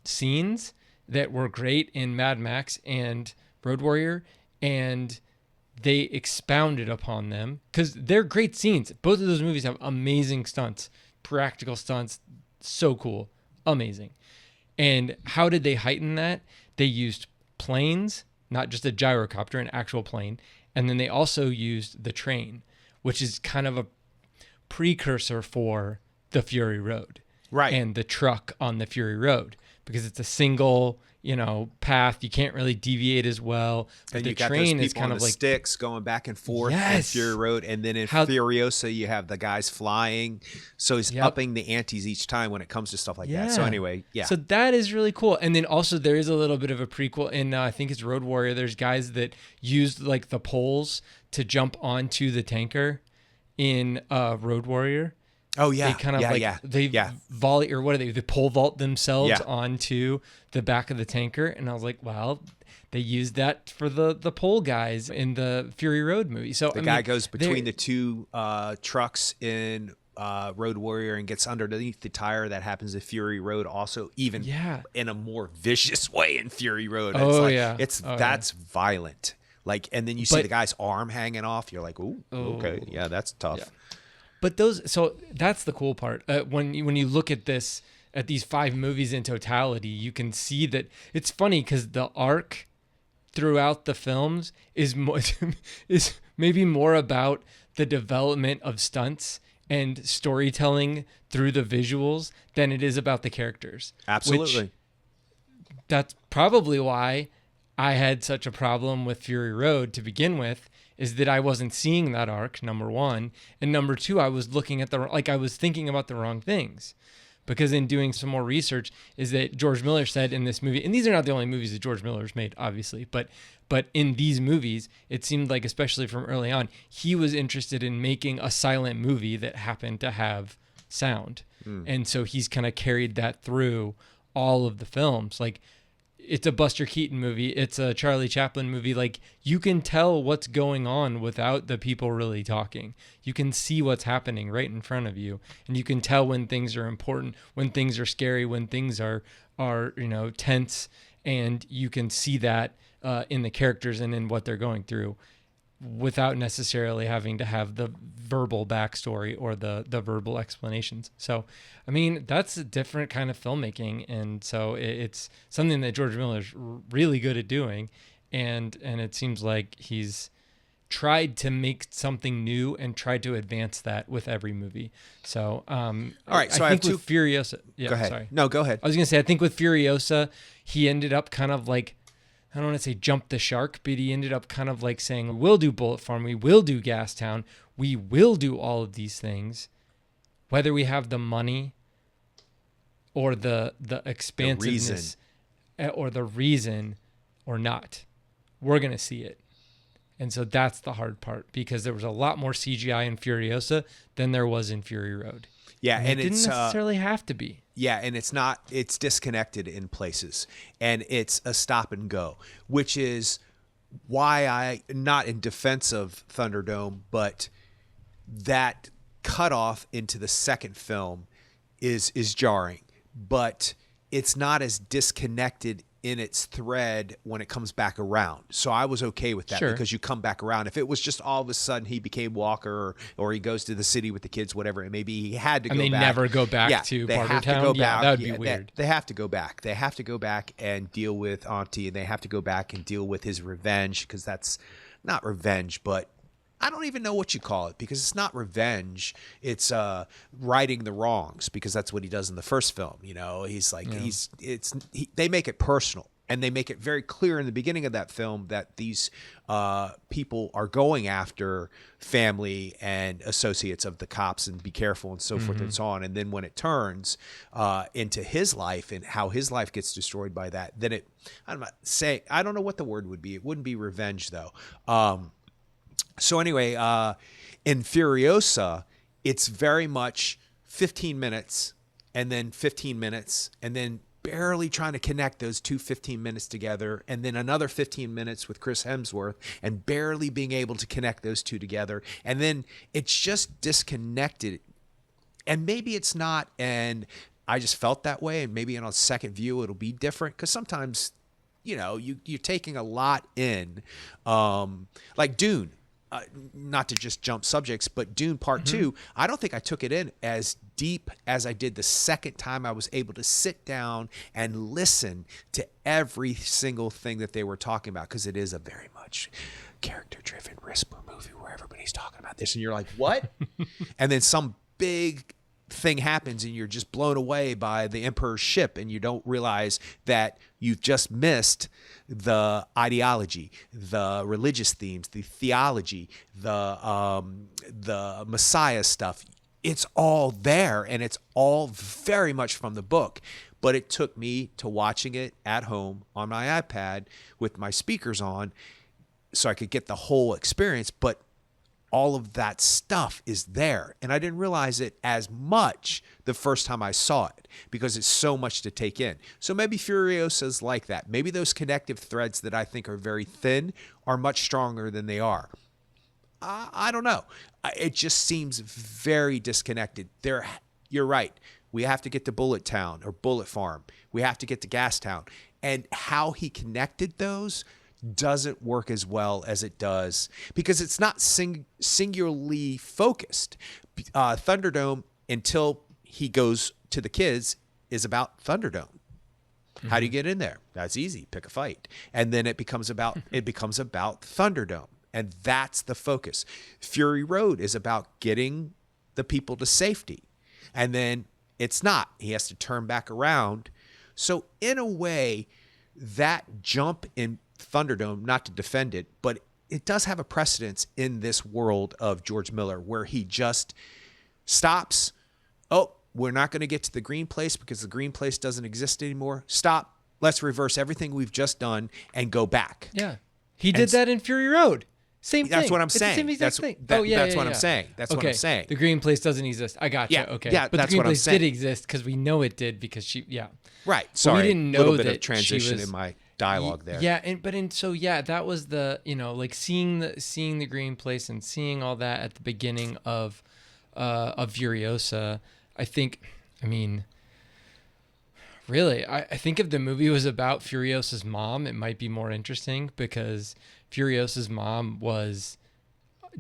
scenes that were great in Mad Max and Road Warrior, and they expounded upon them because they're great scenes. Both of those movies have amazing stunts, practical stunts, so cool, amazing. And how did they heighten that? They used planes, not just a gyrocopter, an actual plane. And then they also used the train, which is kind of a precursor for the Fury Road. Right. And the truck on the Fury Road, because it's a single, path. You can't really deviate as well. But And the you got train those is people kind on of the like sticks going back and forth in Yes. Fury Road, and then in Furiosa you have the guys flying. So he's upping the antes each time when it comes to stuff like that. So anyway, yeah. So that is really cool. And then also there is a little bit of a prequel in I think it's Road Warrior. There's guys that used like the poles to jump onto the tanker in Road Warrior. Oh yeah, They kind of volley, or what are they? They pole vault themselves onto the back of the tanker, and I was like, wow, they used that for the pole guys in the Fury Road movie. So the guy goes between the two trucks in Road Warrior and gets underneath the tire. That happens in Fury Road, also even in a more vicious way in Fury Road. That's violent. Like, and then you see the guy's arm hanging off. You're like, ooh, okay, yeah, that's tough. Yeah. But so that's the cool part. When you look at these 5 movies in totality, you can see that it's funny because the arc throughout the films is maybe more about the development of stunts and storytelling through the visuals than it is about the characters. Absolutely. That's probably why I had such a problem with Fury Road to begin with, is that I wasn't seeing that arc, number one. And number two, I was looking at I was thinking about the wrong things. Because in doing some more research, is that George Miller said in this movie, and these are not the only movies that George Miller's made, obviously, but in these movies, it seemed like, especially from early on, he was interested in making a silent movie that happened to have sound. And so he's kind of carried that through all of the films. Like, it's a Buster Keaton movie. It's a Charlie Chaplin movie. Like, you can tell what's going on without the people really talking. You can see what's happening right in front of you. And you can tell when things are important, when things are scary, when things are tense. And you can see that in the characters and in what they're going through without necessarily having to have the verbal backstory or the verbal explanations. So, I mean, that's a different kind of filmmaking. And so it's something that George Miller's really good at doing. And it seems like he's tried to make something new and tried to advance that with every movie. So, all right. So I think with Furiosa, go ahead. Sorry. No, go ahead. I was going to say, I think with Furiosa, he ended up kind of like, I don't want to say jump the shark, but he ended up kind of like saying, we'll do Bullet Farm, we will do Gastown, we will do all of these things, whether we have the money or the expansiveness or the reason or not. We're going to see it. And so that's the hard part, because there was a lot more CGI in Furiosa than there was in Fury Road. Yeah, and it didn't necessarily have to be. Yeah, and it's disconnected in places, and it's a stop and go, which is why I, not in defense of Thunderdome, but that cutoff into the second film is jarring, but it's not as disconnected in its thread when it comes back around. So I was okay with that because you come back around. If it was just all of a sudden he became Walker or he goes to the city with the kids, whatever, and maybe he had to go back. And they never go back to Bartertown? Yeah, that would be weird. They have to go back. They have to go back and deal with Auntie, and they have to go back and deal with his revenge, because that's not revenge, but I don't even know what you call it, because it's not revenge. It's righting the wrongs, because that's what he does in the first film. You know, he's like, they make it personal, and they make it very clear in the beginning of that film that these people are going after family and associates of the cops, and be careful and so forth and so on. And then when it turns into his life and how his life gets destroyed by that, then I don't know what the word would be. It wouldn't be revenge though. So anyway, in Furiosa, it's very much 15 minutes and then 15 minutes and then barely trying to connect those 15 minutes together, and then another 15 minutes with Chris Hemsworth and barely being able to connect those two together. And then it's just disconnected. And maybe it's not, and I just felt that way, and maybe on a second view it'll be different, because sometimes, you know, you're taking a lot in, like Dune. Not to just jump subjects, but Dune Part 2, I don't think I took it in as deep as I did the second time I was able to sit down and listen to every single thing that they were talking about, because it is a very much character-driven whisper movie where everybody's talking about this, and you're like, what? And then some big thing happens and you're just blown away by the Emperor's ship, and you don't realize that you've just missed the ideology, the religious themes, the theology, the Messiah stuff. It's all there, and it's all very much from the book. But it took me to watching it at home on my iPad with my speakers on so I could get the whole experience. But all of that stuff is there, and I didn't realize it as much the first time I saw it, because it's so much to take in. So maybe Furiosa's like that. Maybe those connective threads that I think are very thin are much stronger than they are. I don't know. It just seems very disconnected. You're right. We have to get to Bullet Town or Bullet Farm. We have to get to Gas Town. And how he connected those doesn't work as well as it does, because it's not singularly focused. Thunderdome, until he goes to the kids, is about Thunderdome. How do you get in there? That's easy. Pick a fight. And then it becomes about Thunderdome. And that's the focus. Fury Road is about getting the people to safety. And then it's not. He has to turn back around. So in a way, that jump in Thunderdome, not to defend it, but it does have a precedence in this world of George Miller, where he just stops. Oh, we're not going to get to the green place because the green place doesn't exist anymore. Stop. Let's reverse everything we've just done and go back. Yeah. He did that in Fury Road. Same thing. That's what I'm it's saying. The same exact thing. That's what I'm saying. That's what I'm saying. The green place doesn't exist. I got you. Okay. Yeah, but that's the green what I'm place saying. did exist because we know it did, because she, Right. Sorry. We didn't know little bit that of transition she was, in my dialogue there. Yeah, that was the, like seeing the green place and seeing all that at the beginning of Furiosa. Really, I think if the movie was about Furiosa's mom, it might be more interesting, because Furiosa's mom was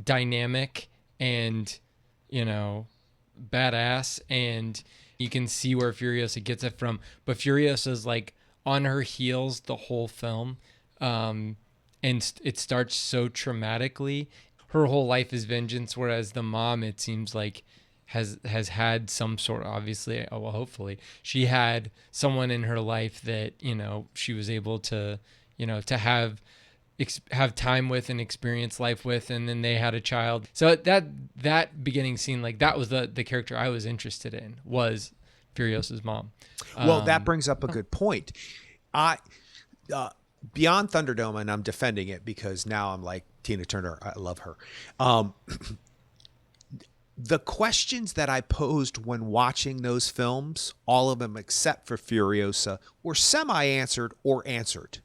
dynamic and, badass, and you can see where Furiosa gets it from. But Furiosa's like on her heels the whole film, and it starts so traumatically. Her whole life is vengeance, whereas the mom, it seems like, has had some sort, obviously, hopefully she had someone in her life that, she was able to, to have time with and experience life with, and then they had a child. So that beginning scene, like, that was the character I was interested in, was Furiosa's mom. Well, that brings up a good point. Beyond Thunderdome, and I'm defending it because now I'm like Tina Turner, I love her. The questions that I posed when watching those films, all of them except for Furiosa, were semi-answered or answered.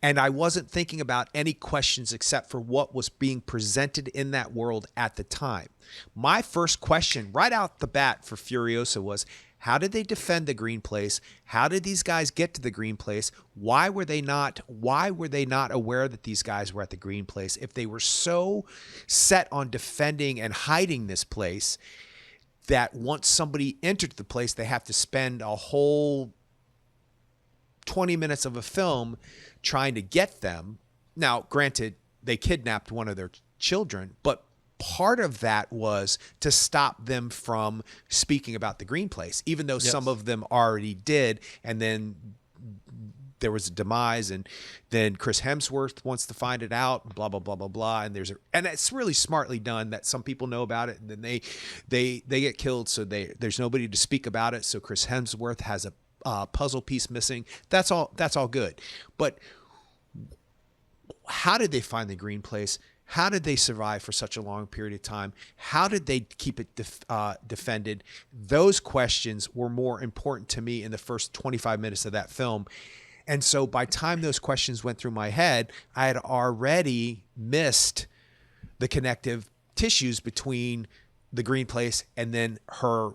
And I wasn't thinking about any questions except for what was being presented in that world at the time. My first question right out the bat for Furiosa was, how did they defend the green place? How did these guys get to the green place? Why were they not aware that these guys were at the green place? If they were so set on defending and hiding this place that once somebody entered the place, they have to spend a whole 20 minutes of a film trying to get them. Now, granted, they kidnapped one of their children, but part of that was to stop them from speaking about the green place, even though some of them already did. And then there was a demise, and then Chris Hemsworth wants to find it out, blah, blah, blah, blah, blah. And and it's really smartly done that some people know about it, and then they get killed. So there's nobody to speak about it. So Chris Hemsworth has a puzzle piece missing. That's all good. But how did they find the green place? How did they survive for such a long period of time? How did they keep it defended? Those questions were more important to me in the first 25 minutes of that film. And so by the time those questions went through my head, I had already missed the connective tissues between the green place and then her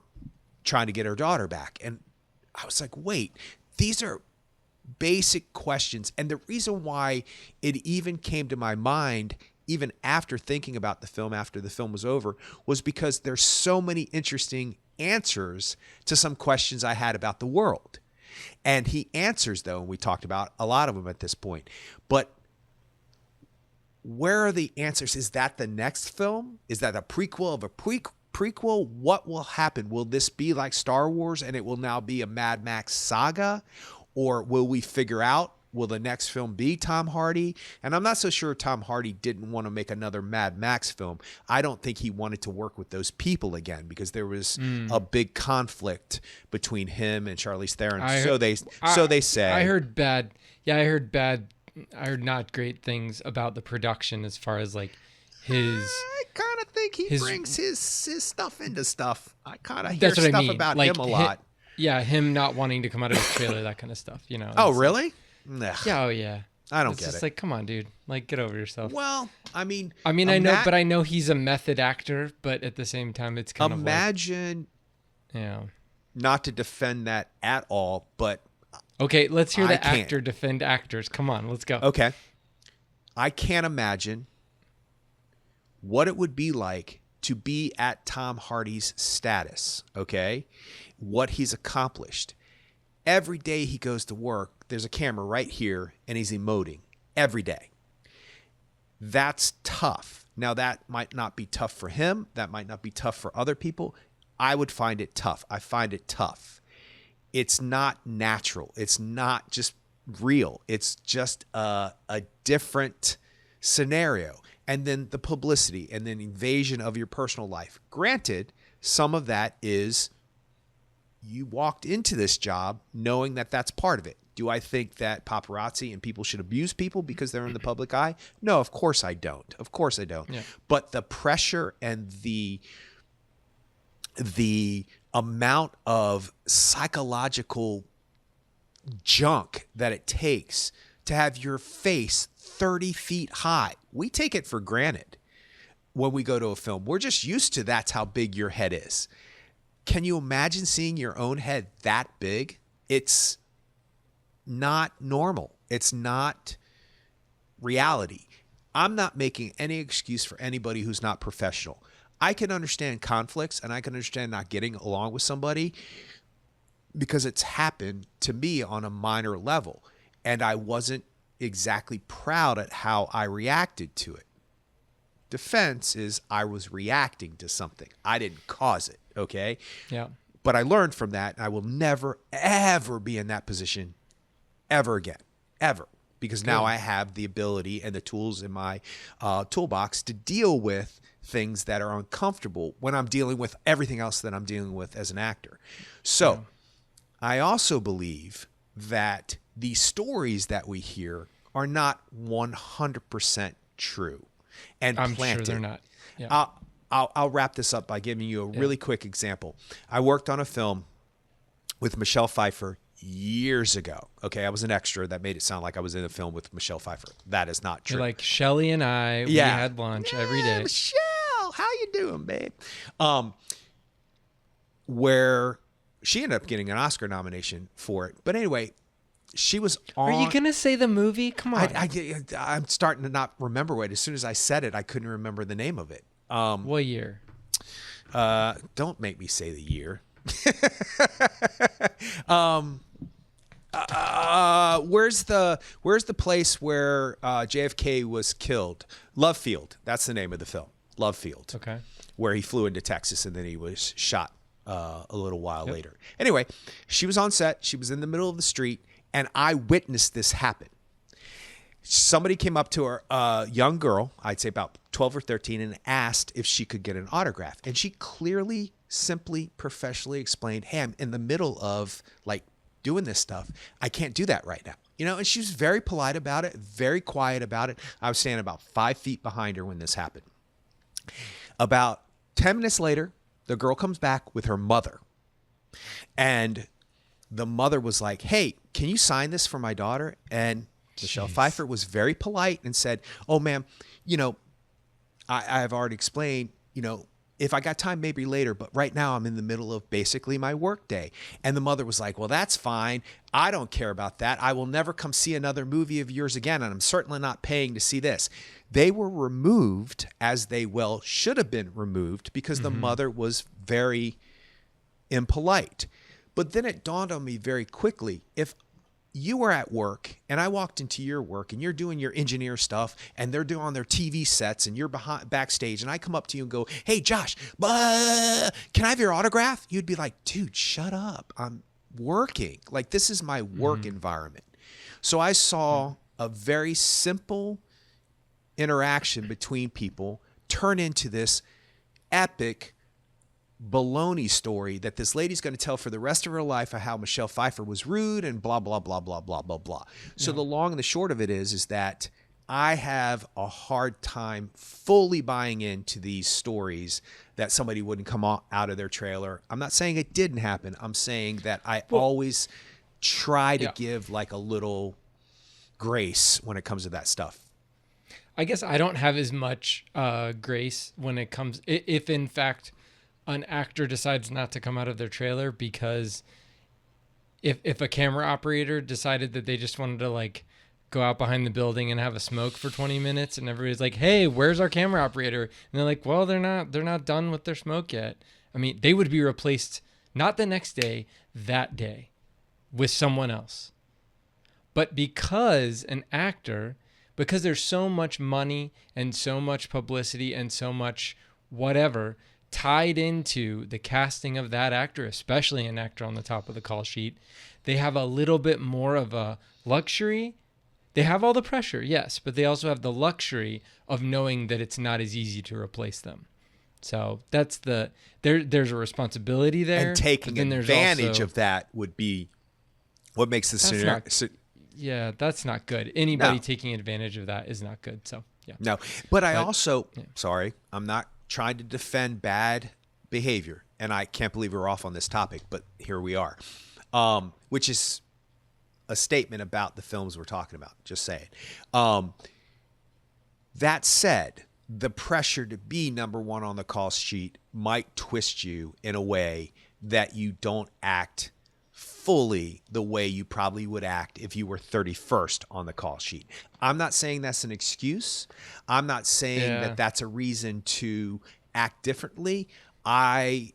trying to get her daughter back. And I was like, wait, these are basic questions. And the reason why it even came to my mind even after thinking about the film, after the film was over, was because there's so many interesting answers to some questions I had about the world. And he answers, though, and we talked about a lot of them at this point. But where are the answers? Is that the next film? Is that a prequel of a prequel? What will happen? Will this be like Star Wars and it will now be a Mad Max saga? Or will we figure out, will the next film be Tom Hardy? And I'm not so sure Tom Hardy didn't want to make another Mad Max film. I don't think he wanted to work with those people again because there was a big conflict between him and Charlize Theron. So they say. I heard bad. Yeah, I heard not great things about the production as far as like his. I kind of think he brings his stuff into stuff. I kind of hear stuff about like, him a lot. Him not wanting to come out of his trailer, that kind of stuff. You know. Oh, really? Yeah, oh yeah. I don't it's get just it. Like, come on, dude. Like, get over yourself. Well, I mean, I know, but I know he's a method actor. But at the same time, it's kind of imagine. Yeah. Not to defend that at all, but okay, let's hear the actor defend actors. Come on, let's go. Okay, I can't imagine what it would be like to be at Tom Hardy's status. Okay, what he's accomplished. Every day he goes to work, there's a camera right here, and he's emoting every day. That's tough. Now, that might not be tough for him. That might not be tough for other people. I would find it tough. I find it tough. It's not natural. It's not just real. It's just a different scenario. And then the publicity and then invasion of your personal life. Granted, some of that is you walked into this job knowing that that's part of it. Do I think that paparazzi and people should abuse people because they're in the public eye? No, of course I don't. Of course I don't. Yeah. But the pressure and the amount of psychological junk that it takes to have your face 30 feet high. We take it for granted when we go to a film. We're just used to that's how big your head is. Can you imagine seeing your own head that big? It's not normal. It's not reality. I'm not making any excuse for anybody who's not professional. I can understand conflicts and I can understand not getting along with somebody because it's happened to me on a minor level. And I wasn't exactly proud at how I reacted to it. Defense is I was reacting to something. I didn't cause it. Okay. Yeah. But I learned from that. And I will never, ever be in that position ever again. Ever. Because now I have the ability and the tools in my toolbox to deal with things that are uncomfortable when I'm dealing with everything else that I'm dealing with as an actor. So I also believe that the stories that we hear are not 100% true and I'm planted. Sure they're not. Yeah. I'll wrap this up by giving you a really quick example. I worked on a film with Michelle Pfeiffer years ago. Okay, I was an extra. That made it sound like I was in a film with Michelle Pfeiffer. That is not true. You're like Shelly and I, we had lunch every day. Michelle, how you doing, babe? Where she ended up getting an Oscar nomination for it. But anyway, she was on. Are you gonna say the movie? Come on. I'm starting to not remember it. As soon as I said it, I couldn't remember the name of it. What year? Don't make me say the year. Where's the place where JFK was killed? Love Field. That's the name of the film. Love Field. Okay. Where he flew into Texas and then he was shot a little while later. Anyway, she was on set. She was in the middle of the street, and I witnessed this happen. Somebody came up to her, a young girl, I'd say about 12 or 13, and asked if she could get an autograph. And she clearly, simply, professionally explained, hey, I'm in the middle of like doing this stuff. I can't do that right now. You know, and she was very polite about it, very quiet about it. I was standing about 5 feet behind her when this happened. About 10 minutes later, the girl comes back with her mother. And the mother was like, hey, can you sign this for my daughter? And Michelle Pfeiffer was very polite and said, oh, ma'am, you know, I've already explained, you know, if I got time, maybe later, but right now I'm in the middle of basically my work day. And the mother was like, well, that's fine. I don't care about that. I will never come see another movie of yours again, and I'm certainly not paying to see this. They were removed, as they well should have been removed, because the mother was very impolite. But then it dawned on me very quickly, if you were at work and I walked into your work and you're doing your engineer stuff and they're doing their TV sets and you're backstage and I come up to you and go, hey, Josh, can I have your autograph? You'd be like, dude, shut up. I'm working. Like, this is my work environment. So I saw a very simple interaction between people turn into this epic baloney story that this lady's going to tell for the rest of her life of how Michelle Pfeiffer was rude and blah, blah, blah, blah, blah, blah, blah. So the long and the short of it is that I have a hard time fully buying into these stories that somebody wouldn't come out of their trailer. I'm not saying it didn't happen. I'm saying that I always try to give like a little grace when it comes to that stuff. I guess I don't have as much grace when it comes, if in fact an actor decides not to come out of their trailer, because if a camera operator decided that they just wanted to like go out behind the building and have a smoke for 20 minutes and everybody's like, hey, where's our camera operator? And they're like, well, they're not done with their smoke yet. I mean, they would be replaced not the next day, that day with someone else. But because there's so much money and so much publicity and so much whatever tied into the casting of that actor, especially an actor on the top of the call sheet, they have a little bit more of a luxury. They have all the pressure, yes, but they also have the luxury of knowing that it's not as easy to replace them. So that's there's a responsibility there. And taking advantage of that would be what makes the scenario. Yeah, that's not good. Anybody taking advantage of that is not good. So yeah. No, but I also, sorry, I'm not trying to defend bad behavior, and I can't believe we're off on this topic, but here we are, which is a statement about the films we're talking about. Just saying. That said, the pressure to be number one on the call sheet might twist you in a way that you don't act fully the way you probably would act if you were 31st on the call sheet. I'm not saying that's an excuse. I'm not saying that that's a reason to act differently. I've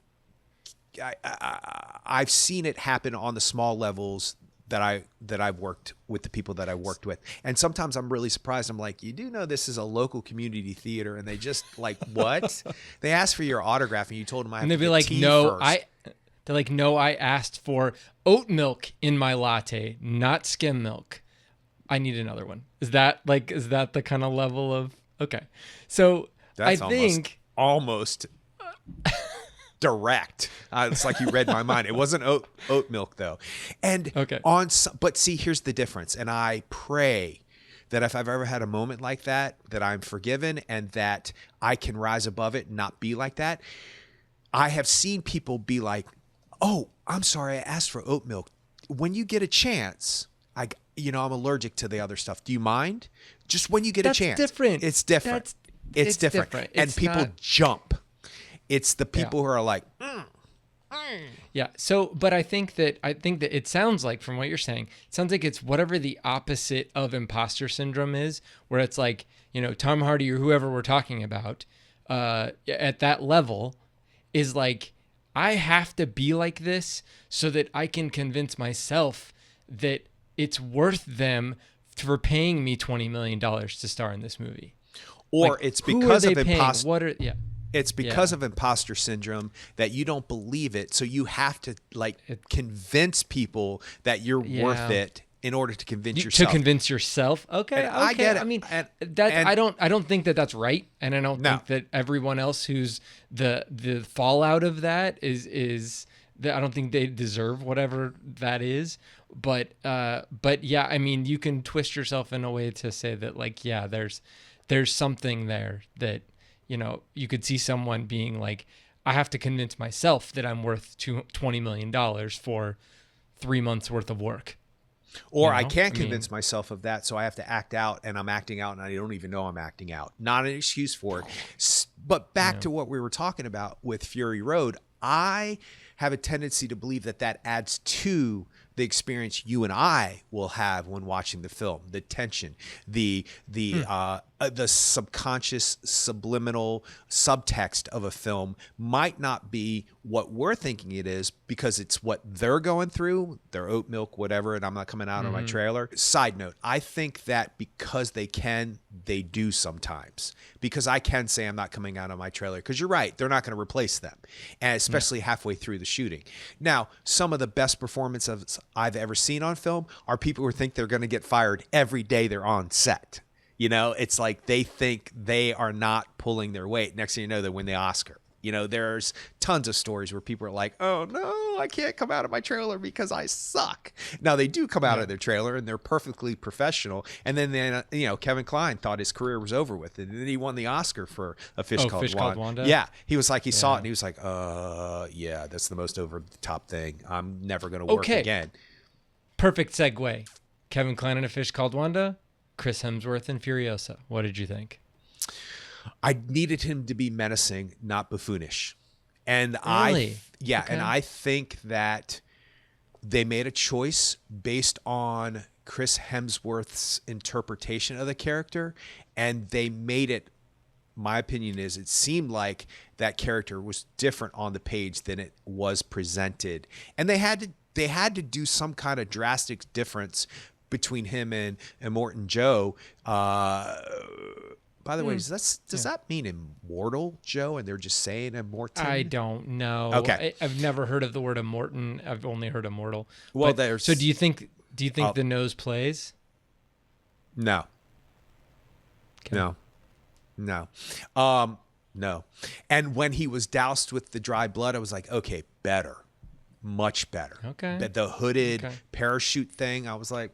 seen it happen on the small levels that I've worked with, the people that I worked with. And sometimes I'm really surprised. I'm like, you do know this is a local community theater, and they just like, what? They asked for your autograph and you told them I have to get tea first. They're like, no, I asked for oat milk in my latte, not skim milk. I need another one. Is that the kind of level of, okay. So that's I think almost direct. It's like you read my mind. It wasn't oat milk though. And but see, here's the difference. And I pray that if I've ever had a moment like that I'm forgiven and that I can rise above it and not be like that. I have seen people be like, oh, I'm sorry, I asked for oat milk. when you get a chance, I'm allergic to the other stuff. Do you mind? Just when you get a chance. Different. It's different. It's different. And It's people not... jump. It's the people who are like, Yeah. So, but I think that it sounds like, from what you're saying, it sounds like it's whatever the opposite of imposter syndrome is, where it's like, Tom Hardy or whoever we're talking about, at that level, is like, I have to be like this so that I can convince myself that it's worth them for paying me $20 million to star in this movie. Or like, it's because of imposter. It's because of imposter syndrome that you don't believe it. So you have to convince people that you're worth it in order to convince yourself. To convince yourself. Okay. I get it. I mean, I don't think that that's right. And I don't think that everyone else who's the fallout of that is that, I don't think they deserve whatever that is. But yeah, I mean, you can twist yourself in a way to say that, like, yeah, there's something there that, you could see someone being like, I have to convince myself that I'm worth $20 million for 3 months worth of work. Or I can't convince myself of that, so I have to act out, and I'm acting out, and I don't even know I'm acting out. Not an excuse for it. But back to what we were talking about with Fury Road, I have a tendency to believe that adds to the experience you and I will have when watching the film, the tension, the subconscious subliminal subtext of a film might not be what we're thinking it is, because it's what they're going through, their oat milk, whatever, and I'm not coming out on my trailer. Side note, I think that because they do sometimes. Because I can say I'm not coming out on my trailer, because you're right, they're not going to replace them, and especially halfway through the shooting. Now, some of the best performances I've ever seen on film are people who think they're going to get fired every day they're on set. It's like they think they are not pulling their weight. Next thing you know, they win the Oscar. There's tons of stories where people are like, oh, no, I can't come out of my trailer because I suck. Now, they do come out of their trailer, and they're perfectly professional. And then, Kevin Kline thought his career was over with. And then he won the Oscar for A Fish Called Wanda. Yeah. He was like, he saw it, and he was like, yeah, that's the most over-the-top thing. I'm never going to work again. Perfect segue. Kevin Kline in A Fish Called Wanda, Chris Hemsworth in Furiosa. What did you think? I needed him to be menacing, not buffoonish. And really? And I think that they made a choice based on Chris Hemsworth's interpretation of the character, and they made it, my opinion is, it seemed like that character was different on the page than it was presented. And they had to do some kind of drastic difference between him and Morton Joe. By the way, does that mean immortal Joe, and they're just saying immortal? I don't know. Okay, I've never heard of the word immortal. I've only heard immortal. Well, so do you think the nose plays? No. Okay. No. No. And when he was doused with the dry blood, I was like, okay, better, much better. Okay. But the hooded parachute thing, I was like,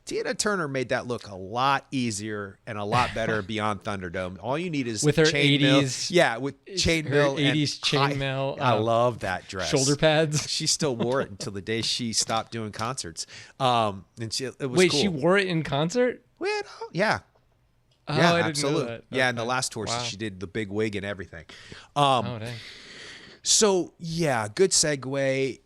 Tina Turner made that look a lot easier and a lot better beyond Thunderdome. All you need is with her chainmail. Yeah, with chainmail. 80s chainmail. I love that dress. Shoulder pads. She still wore it until the day she stopped doing concerts. And it was Wait, cool. She wore it in concert? Well, yeah. Oh, yeah, I didn't absolutely. know that. Yeah, in the last tour, she did the big wig and everything. Dang. So, yeah, good segue.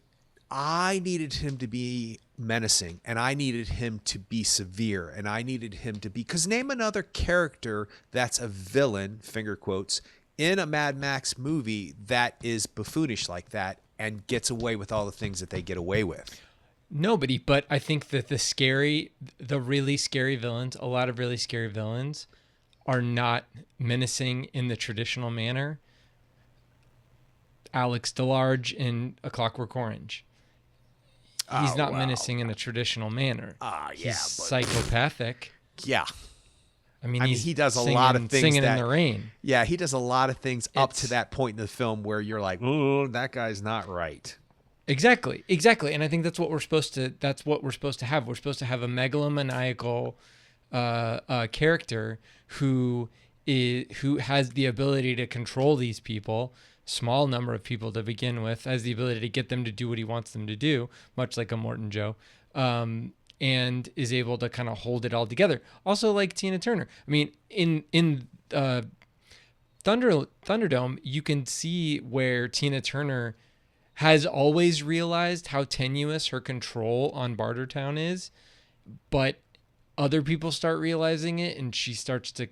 I needed him to be menacing, and I needed him to be severe, and I needed him to be, because name another character that's a villain, finger quotes, in a Mad Max movie that is buffoonish like that and gets away with all the things that they get away with. Nobody, but I think that the really scary villains, a lot of really scary villains are not menacing in the traditional manner. Alex DeLarge in A Clockwork Orange. He's not menacing in a traditional manner. He's psychopathic. Yeah. I mean, he does a lot of things singing in the rain. Yeah, he does a lot of things up to that point in the film where you're like, oh, that guy's not right. Exactly. And I think that's what we're supposed to have. We're supposed to have a megalomaniacal character who has the ability to control these people small number of people to begin with, has the ability to get them to do what he wants them to do, much like a Morton Joe, and is able to kind of hold it all together. Also, like Tina Turner. I mean, in Thunderdome, you can see where Tina Turner has always realized how tenuous her control on Bartertown is, but other people start realizing it, and she starts to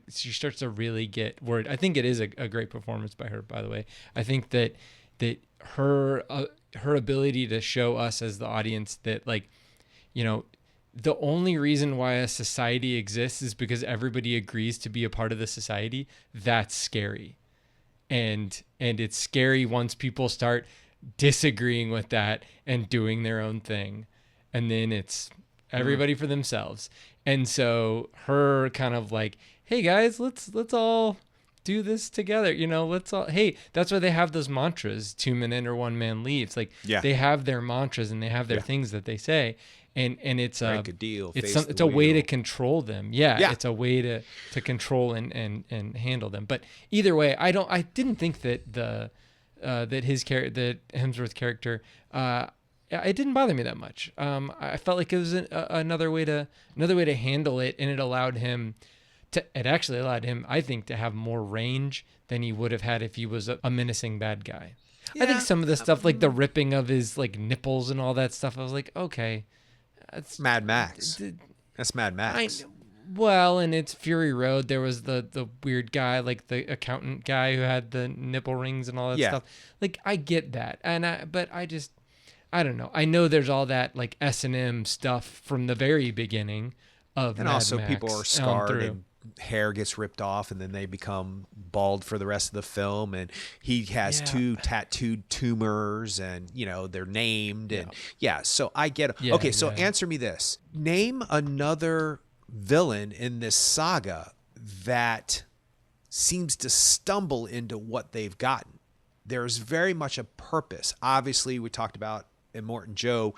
really get worried. I think it is a great performance by her, by the way. I think that her ability to show us as the audience that, like, you know, the only reason why a society exists is because everybody agrees to be a part of the society. That's scary. And it's scary once people start disagreeing with that and doing their own thing. And then it's everybody for themselves. And so her kind of like, hey guys, let's all do this together. You know, hey, that's why they have those mantras, 2 men enter, 1 man leaves. Like they have their mantras and they have their things that they say. And it's a deal. It's a way to control them. Yeah. It's a way to control and handle them. But either way, I didn't think that that Hemsworth character, it didn't bother me that much. I felt like it was another way to handle it, and it actually allowed him, I think, to have more range than he would have had if he was a menacing bad guy. Yeah, I think some of the stuff, like the ripping of his like nipples and all that stuff, I was like, okay, that's Mad Max. That's Mad Max. Well, and it's Fury Road. There was the weird guy, like the accountant guy who had the nipple rings and all that stuff. Like, I get that, but I don't know. I know there's all that like S&M stuff from the very beginning of and Mad also Max people are scarred and hair gets ripped off and then they become bald for the rest of the film, and he has 2 tattooed tumors, and you know they're named, and so I get it. Okay, so answer me this. Name another villain in this saga that seems to stumble into what they've gotten. There's very much a purpose. Obviously, we talked about in Morton Joe,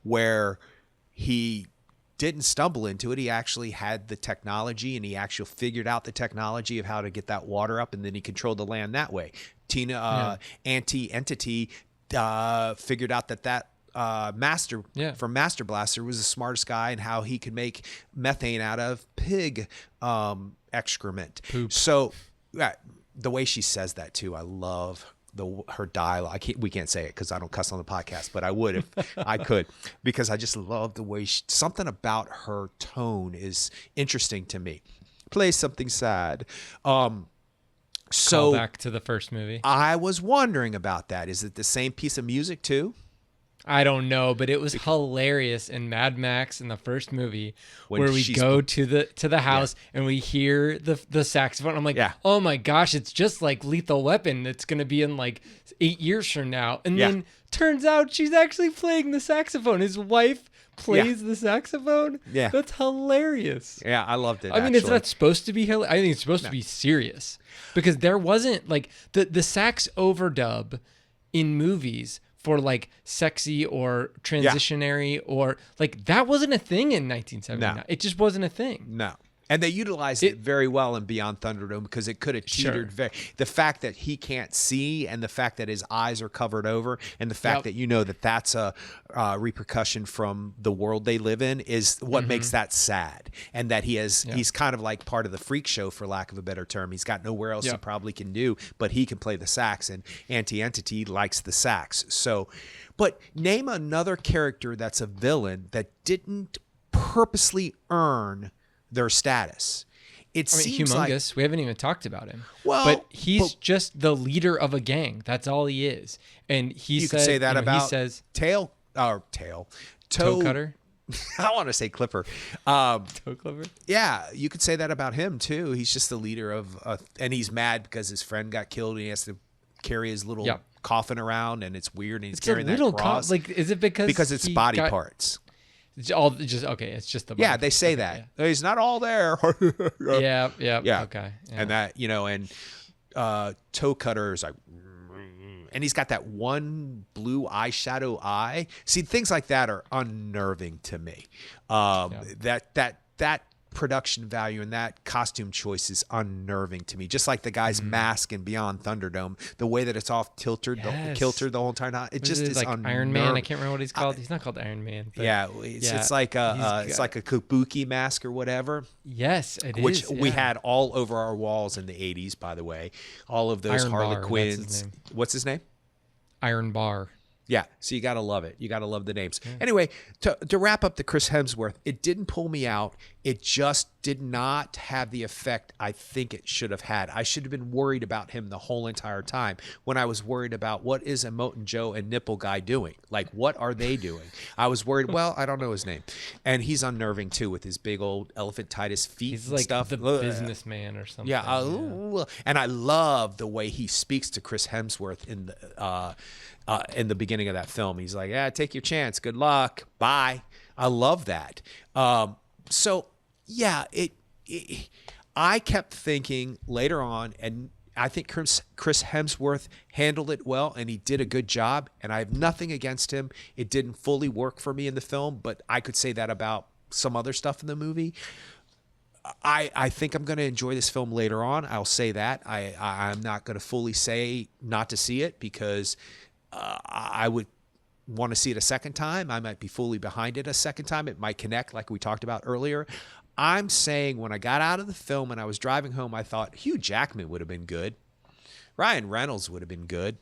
where he didn't stumble into it. He actually had the technology, and he actually figured out the technology of how to get that water up, and then he controlled the land that way. Entity figured out that Master from Master Blaster was the smartest guy, and how he could make methane out of pig excrement. Poop. So the way she says that too, I love her dialogue. We can't say it because I don't cuss on the podcast, but I would if I could, because I just love the way something about her tone is interesting to me. Play something sad. So call back to the first movie. I was wondering about that. Is it the same piece of music too? I don't know, but it was hilarious in Mad Max in the first movie where we go to the house and we hear the saxophone. I'm like, oh my gosh, it's just like Lethal Weapon. It's going to be in like 8 years from now. And then turns out she's actually playing the saxophone. His wife plays the saxophone. Yeah. That's hilarious. Yeah, I loved it. I mean, it's not supposed to be hilarious. I think it's supposed to be serious, because there wasn't like the sax overdub in movies for like sexy or transitionary or like that wasn't a thing in 1979. No. It just wasn't a thing. No. And they utilized it very well in Beyond Thunderdome, because it could have teetered the fact that he can't see, and the fact that his eyes are covered over, and the fact that that's a repercussion from the world they live in is what makes that sad. And that he's kind of like part of the freak show, for lack of a better term. He's got nowhere else he probably can do, but he can play the sax, and Entity likes the sax. So, but name another character that's a villain that didn't purposely earn their status. Seems Humongous. We haven't even talked about him. Well, but he's just the leader of a gang. That's all he is. And he could say that about he says toe cutter. I want to say Clipper. Toe Clipper. Yeah, you could say that about him too. He's just the leader of, and he's mad because his friend got killed, and he has to carry his little coffin around, and it's weird, and he's carrying that cross. Is it because it's body parts? It's all just okay. It's just the body. Yeah, they say that he's not all there. Yeah. Okay. Yeah. And that toe cutter is like, and he's got that one blue eyeshadow eye. See, things like that are unnerving to me. That production value and that costume choice is unnerving to me. Just like the guy's mask in Beyond Thunderdome, the way that it's off kiltered the whole time. It just is like unnerving. Iron Man. I can't remember what he's called. He's not called Iron Man. But It's like a kabuki mask or whatever. Yes, it which is. we had all over our walls in the 80s, by the way. All of those Iron Harlequins. Bar, What's his name? Iron Bar. Yeah, so you got to love it. You got to love the names. Yeah. Anyway, to wrap up the Chris Hemsworth, it didn't pull me out. It just did not have the effect I think it should have had. I should have been worried about him the whole entire time when I was worried about what is Emotin Joe and Nipple Guy doing? Like, what are they doing? I was worried, well, I don't know his name. And he's unnerving, too, with his big old elephantitis feet he's and like stuff. The businessman or something. Yeah, and I love the way he speaks to Chris Hemsworth in the beginning of that film. He's like, yeah, take your chance. Good luck. Bye. I love that. So, yeah, I kept thinking later on, and I think Chris Hemsworth handled it well, and he did a good job, and I have nothing against him. It didn't fully work for me in the film, but I could say that about some other stuff in the movie. I think I'm going to enjoy this film later on. I'll say that. I'm not going to fully say not to see it because I would want to see it a second time. I might be fully behind it a second time. It might connect like we talked about earlier. I'm saying when I got out of the film and I was driving home, I thought Hugh Jackman would have been good. Ryan Reynolds would have been good.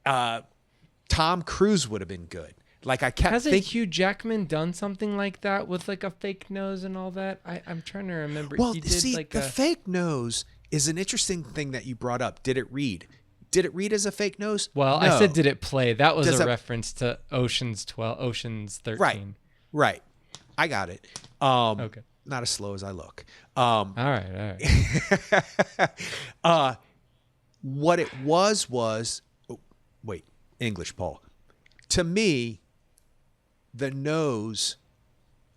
Tom Cruise would have been good. Like I kept thinking. Hasn't Hugh Jackman done something like that with like a fake nose and all that? I'm trying to remember. Well, he did see, like the fake nose is an interesting thing that you brought up. Did it read? Did it read as a fake nose? Well, no. I said, did it play? That was a reference to Ocean's 13. Right. I got it. Okay. Not as slow as I look. All right. What it was English, Paul. To me, the nose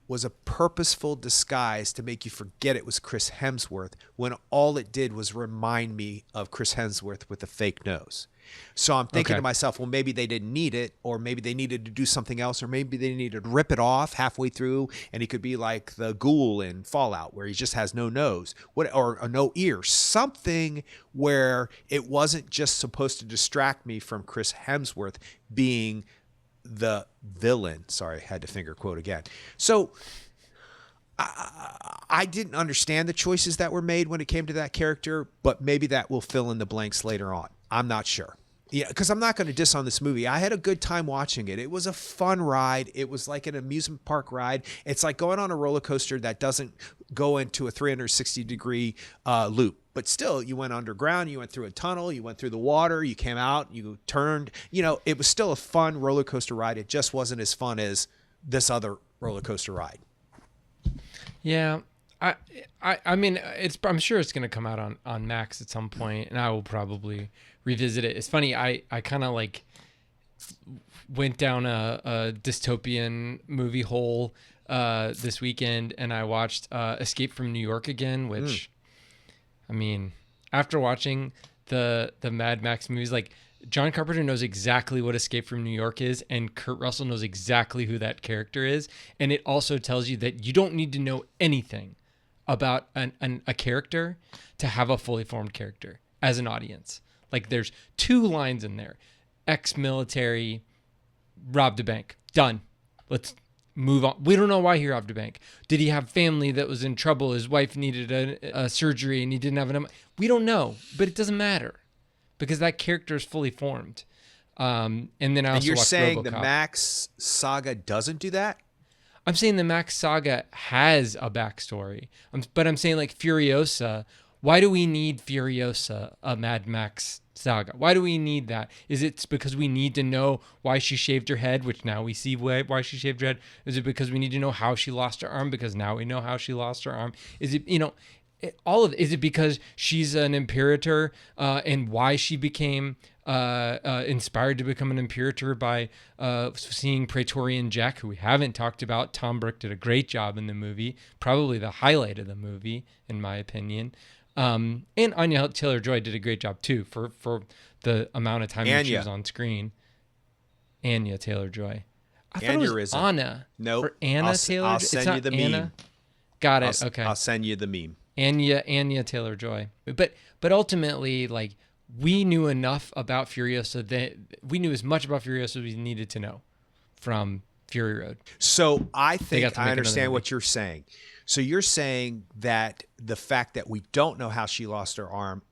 was a purposeful disguise to make you forget it was Chris Hemsworth when all it did was remind me of Chris Hemsworth with a fake nose. So I'm thinking to myself, well, maybe they didn't need it, or maybe they needed to do something else, or maybe they needed to rip it off halfway through, and he could be like the ghoul in Fallout where he just has no nose or no ear. Something where it wasn't just supposed to distract me from Chris Hemsworth being the villain. Sorry, I had to finger quote again. So I didn't understand the choices that were made when it came to that character, but maybe that will fill in the blanks later on. I'm not sure. Yeah, because I'm not going to diss on this movie. I had a good time watching it. It was a fun ride. It was like an amusement park ride. It's like going on a roller coaster that doesn't go into a 360-degree loop. But still, you went underground, you went through a tunnel, you went through the water, you came out, you turned. It was still a fun roller coaster ride. It just wasn't as fun as this other roller coaster ride. Yeah. I mean, I'm sure it's going to come out on Max at some point, and I will probably revisit it. It's funny, I kind of like went down a dystopian movie hole this weekend, and I watched Escape from New York again, which, I mean, after watching the Mad Max movies, like John Carpenter knows exactly what Escape from New York is, and Kurt Russell knows exactly who that character is, and it also tells you that you don't need to know anything about a character to have a fully formed character as an audience. Like there's 2 lines in there. Ex-military, robbed a bank. Done. Let's move on. We don't know why he robbed a bank. Did he have family that was in trouble? His wife needed a surgery and he didn't have enough. We don't know, but it doesn't matter because that character is fully formed. And then I also you're watched saying RoboCop. The Max Saga doesn't do that? I'm saying the Max Saga has a backstory. But I'm saying like Furiosa, why do we need Furiosa, a Mad Max Saga? Why do we need that? Is it because we need to know why she shaved her head, which now we see why she shaved her head? Is it because we need to know how she lost her arm, because now we know how she lost her arm? Is it, is it because she's an imperator and why she became inspired to become an imperator by seeing Praetorian Jack, who we haven't talked about? Tom Burke did a great job in the movie, probably the highlight of the movie, in my opinion. And Anya Taylor-Joy did a great job too for the amount of time that she was on screen. Anya Taylor-Joy. I thought it was Anna. No, or Anna Taylor. I'll send you the meme. Got it. Okay. I'll send you the meme. Anya Taylor-Joy. But ultimately, like, we knew enough about Furiosa that we knew as much about Furiosa as we needed to know from Fury Road. So I think I make understand another what you're saying. So you're saying that the fact that we don't know how she lost her arm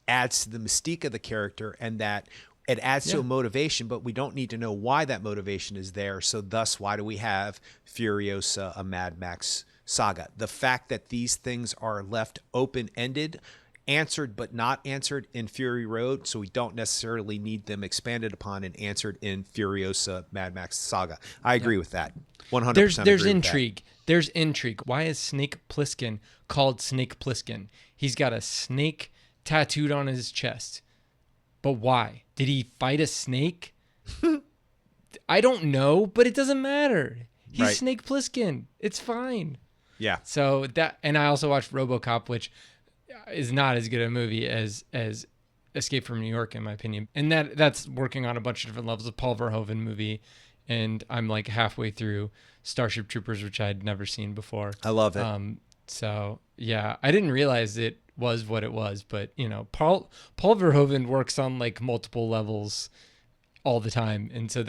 adds to the mystique of the character, and that it adds to a motivation, but we don't need to know why that motivation is there. So thus, why do we have Furiosa, a Mad Max saga? The fact that these things are left open-ended, answered but not answered in Fury Road, so we don't necessarily need them expanded upon and answered in Furiosa, Mad Max saga. I agree with that. 100%. There's intrigue. There's intrigue. Why is Snake Plissken called Snake Plissken? He's got a snake tattooed on his chest. But why? Did he fight a snake? I don't know, but it doesn't matter. He's Right. Snake Plissken. It's fine. Yeah. So that, and I also watched RoboCop, which is not as good a movie as Escape from New York, in my opinion. And that's working on a bunch of different levels. A Paul Verhoeven movie, and I'm like halfway through Starship Troopers, which I'd never seen before. I love it. So yeah, I didn't realize it was what it was, but you know, Paul Verhoeven works on like multiple levels all the time, and so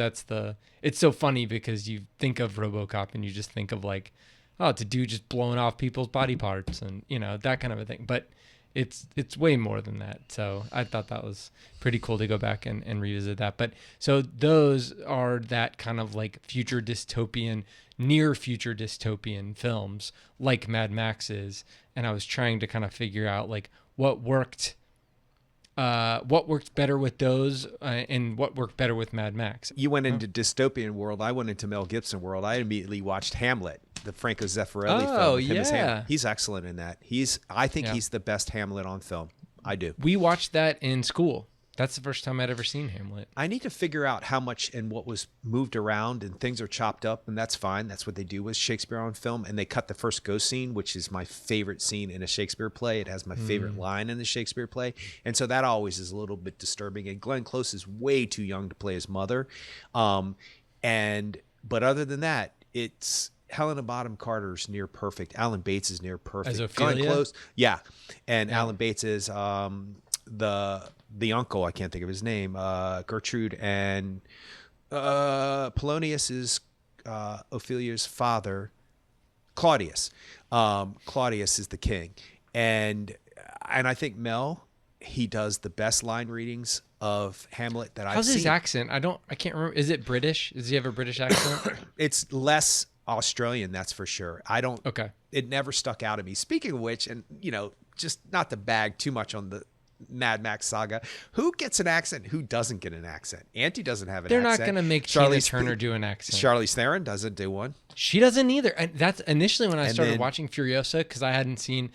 it's so funny because you think of RoboCop and you just think of like, oh, it's a dude just blowing off people's body parts and, you know, that kind of a thing. But it's way more than that. So I thought that was pretty cool to go back and revisit that. But so those are that kind of like future dystopian, near future dystopian films like Mad Max is. And I was trying to kind of figure out like what worked better with those and what worked better with Mad Max. You went into dystopian world. I went into Mel Gibson world. I immediately watched Hamlet, the Franco Zeffirelli film. With him as Hamlet. He's excellent in that. I think he's the best Hamlet on film. I do. We watched that in school. That's the first time I'd ever seen Hamlet. I need to figure out how much and what was moved around, and things are chopped up, and that's fine. That's what they do with Shakespeare on film. And they cut the first ghost scene, which is my favorite scene in a Shakespeare play. It has my favorite line in the Shakespeare play. And so that always is a little bit disturbing. And Glenn Close is way too young to play his mother. But other than that, it's Helena Bonham Carter's near perfect. Alan Bates is near perfect. As Ophelia? Glenn Close, yeah. And Alan Bates is the uncle, I can't think of his name, Gertrude, and Polonius is Ophelia's father, Claudius. Claudius is the king, and I think Mel, he does the best line readings of Hamlet that I've seen. How's his accent? I can't remember. Is it British? Does he have a British accent? It's less Australian, that's for sure. Okay. It never stuck out at me. Speaking of which, and you know, just not to bag too much on the Mad Max saga, who gets an accent, who doesn't get an accent? Auntie doesn't have an accent. They're not going to make Tina Turner do an accent. Charlize Theron doesn't do one. She doesn't either. And that's initially when I started watching Furiosa, because I hadn't seen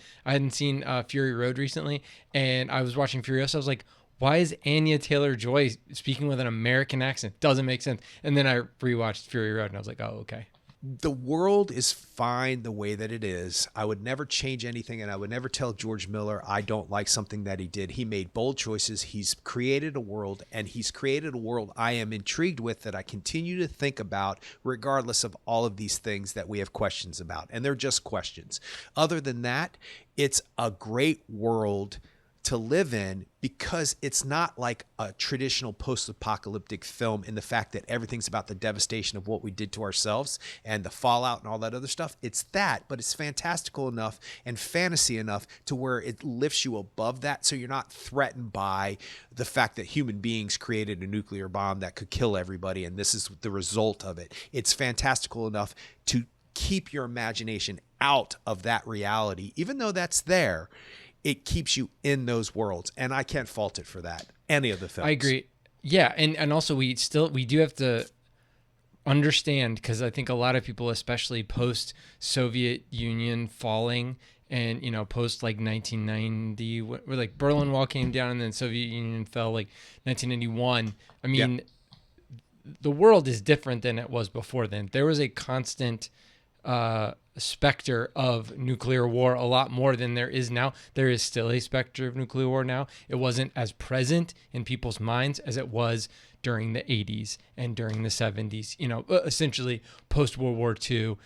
Fury Road recently, and I was watching Furiosa. I was like, why is Anya Taylor-Joy speaking with an American accent? Doesn't make sense. And then I rewatched Fury Road, and I was like, oh, okay. The world is fine the way that it is. I would never change anything, and I would never tell George Miller I don't like something that he did. He made bold choices. He's created a world, and he's created a world I am intrigued with, that I continue to think about regardless of all of these things that we have questions about. And they're just questions. Other than that, it's a great world to live in, because it's not like a traditional post-apocalyptic film in the fact that everything's about the devastation of what we did to ourselves and the fallout and all that other stuff. It's that, but it's fantastical enough and fantasy enough to where it lifts you above that, so you're not threatened by the fact that human beings created a nuclear bomb that could kill everybody and this is the result of it. It's fantastical enough to keep your imagination out of that reality. Even though that's there, it keeps you in those worlds, and I can't fault it for that. Any of the films. I agree. Yeah, and also we do have to understand, because I think a lot of people, especially post Soviet Union falling, and you know, post like 1990, where like Berlin Wall came down and then Soviet Union fell, like 1991. I mean, the world is different than it was before then. There was a constant specter of nuclear war, a lot more than there is now. There is still a specter of nuclear war now. It wasn't as present in people's minds as it was during the 80s and during the 70s, you know, essentially post World War II,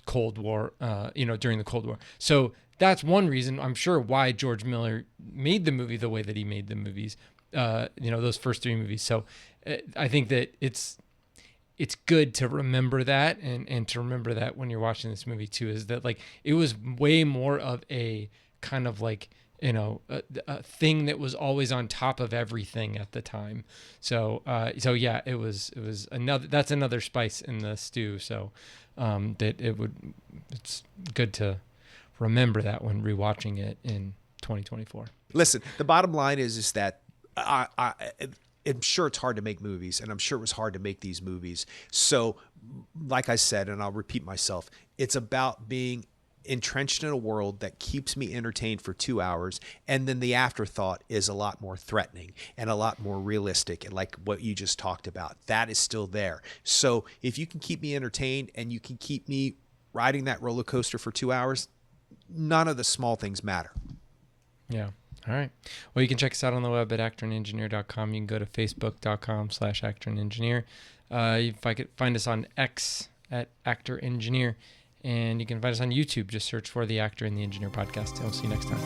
Cold War, during the Cold War. So that's one reason, I'm sure, why George Miller made the movie the way that he made the movies, those first 3 movies. So I think that it's good to remember that, and to remember that when you're watching this movie too, is that like it was way more of a kind of like, a thing that was always on top of everything at the time. So yeah, it was that's another spice in the stew. So it's good to remember that when rewatching it in 2024. Listen, the bottom line is that I'm sure it's hard to make movies, and I'm sure it was hard to make these movies. So, like I said, and I'll repeat myself, it's about being entrenched in a world that keeps me entertained for 2 hours, and then the afterthought is a lot more threatening and a lot more realistic, and like what you just talked about, that is still there. So if you can keep me entertained and you can keep me riding that roller coaster for 2 hours, none of the small things matter. Yeah. All right. Well, you can check us out on the web at actorandengineer.com. You can go to facebook.com/actorandengineer. You can find us on X at actorengineer. And you can find us on YouTube. Just search for the Actor and the Engineer podcast. And we'll see you next time.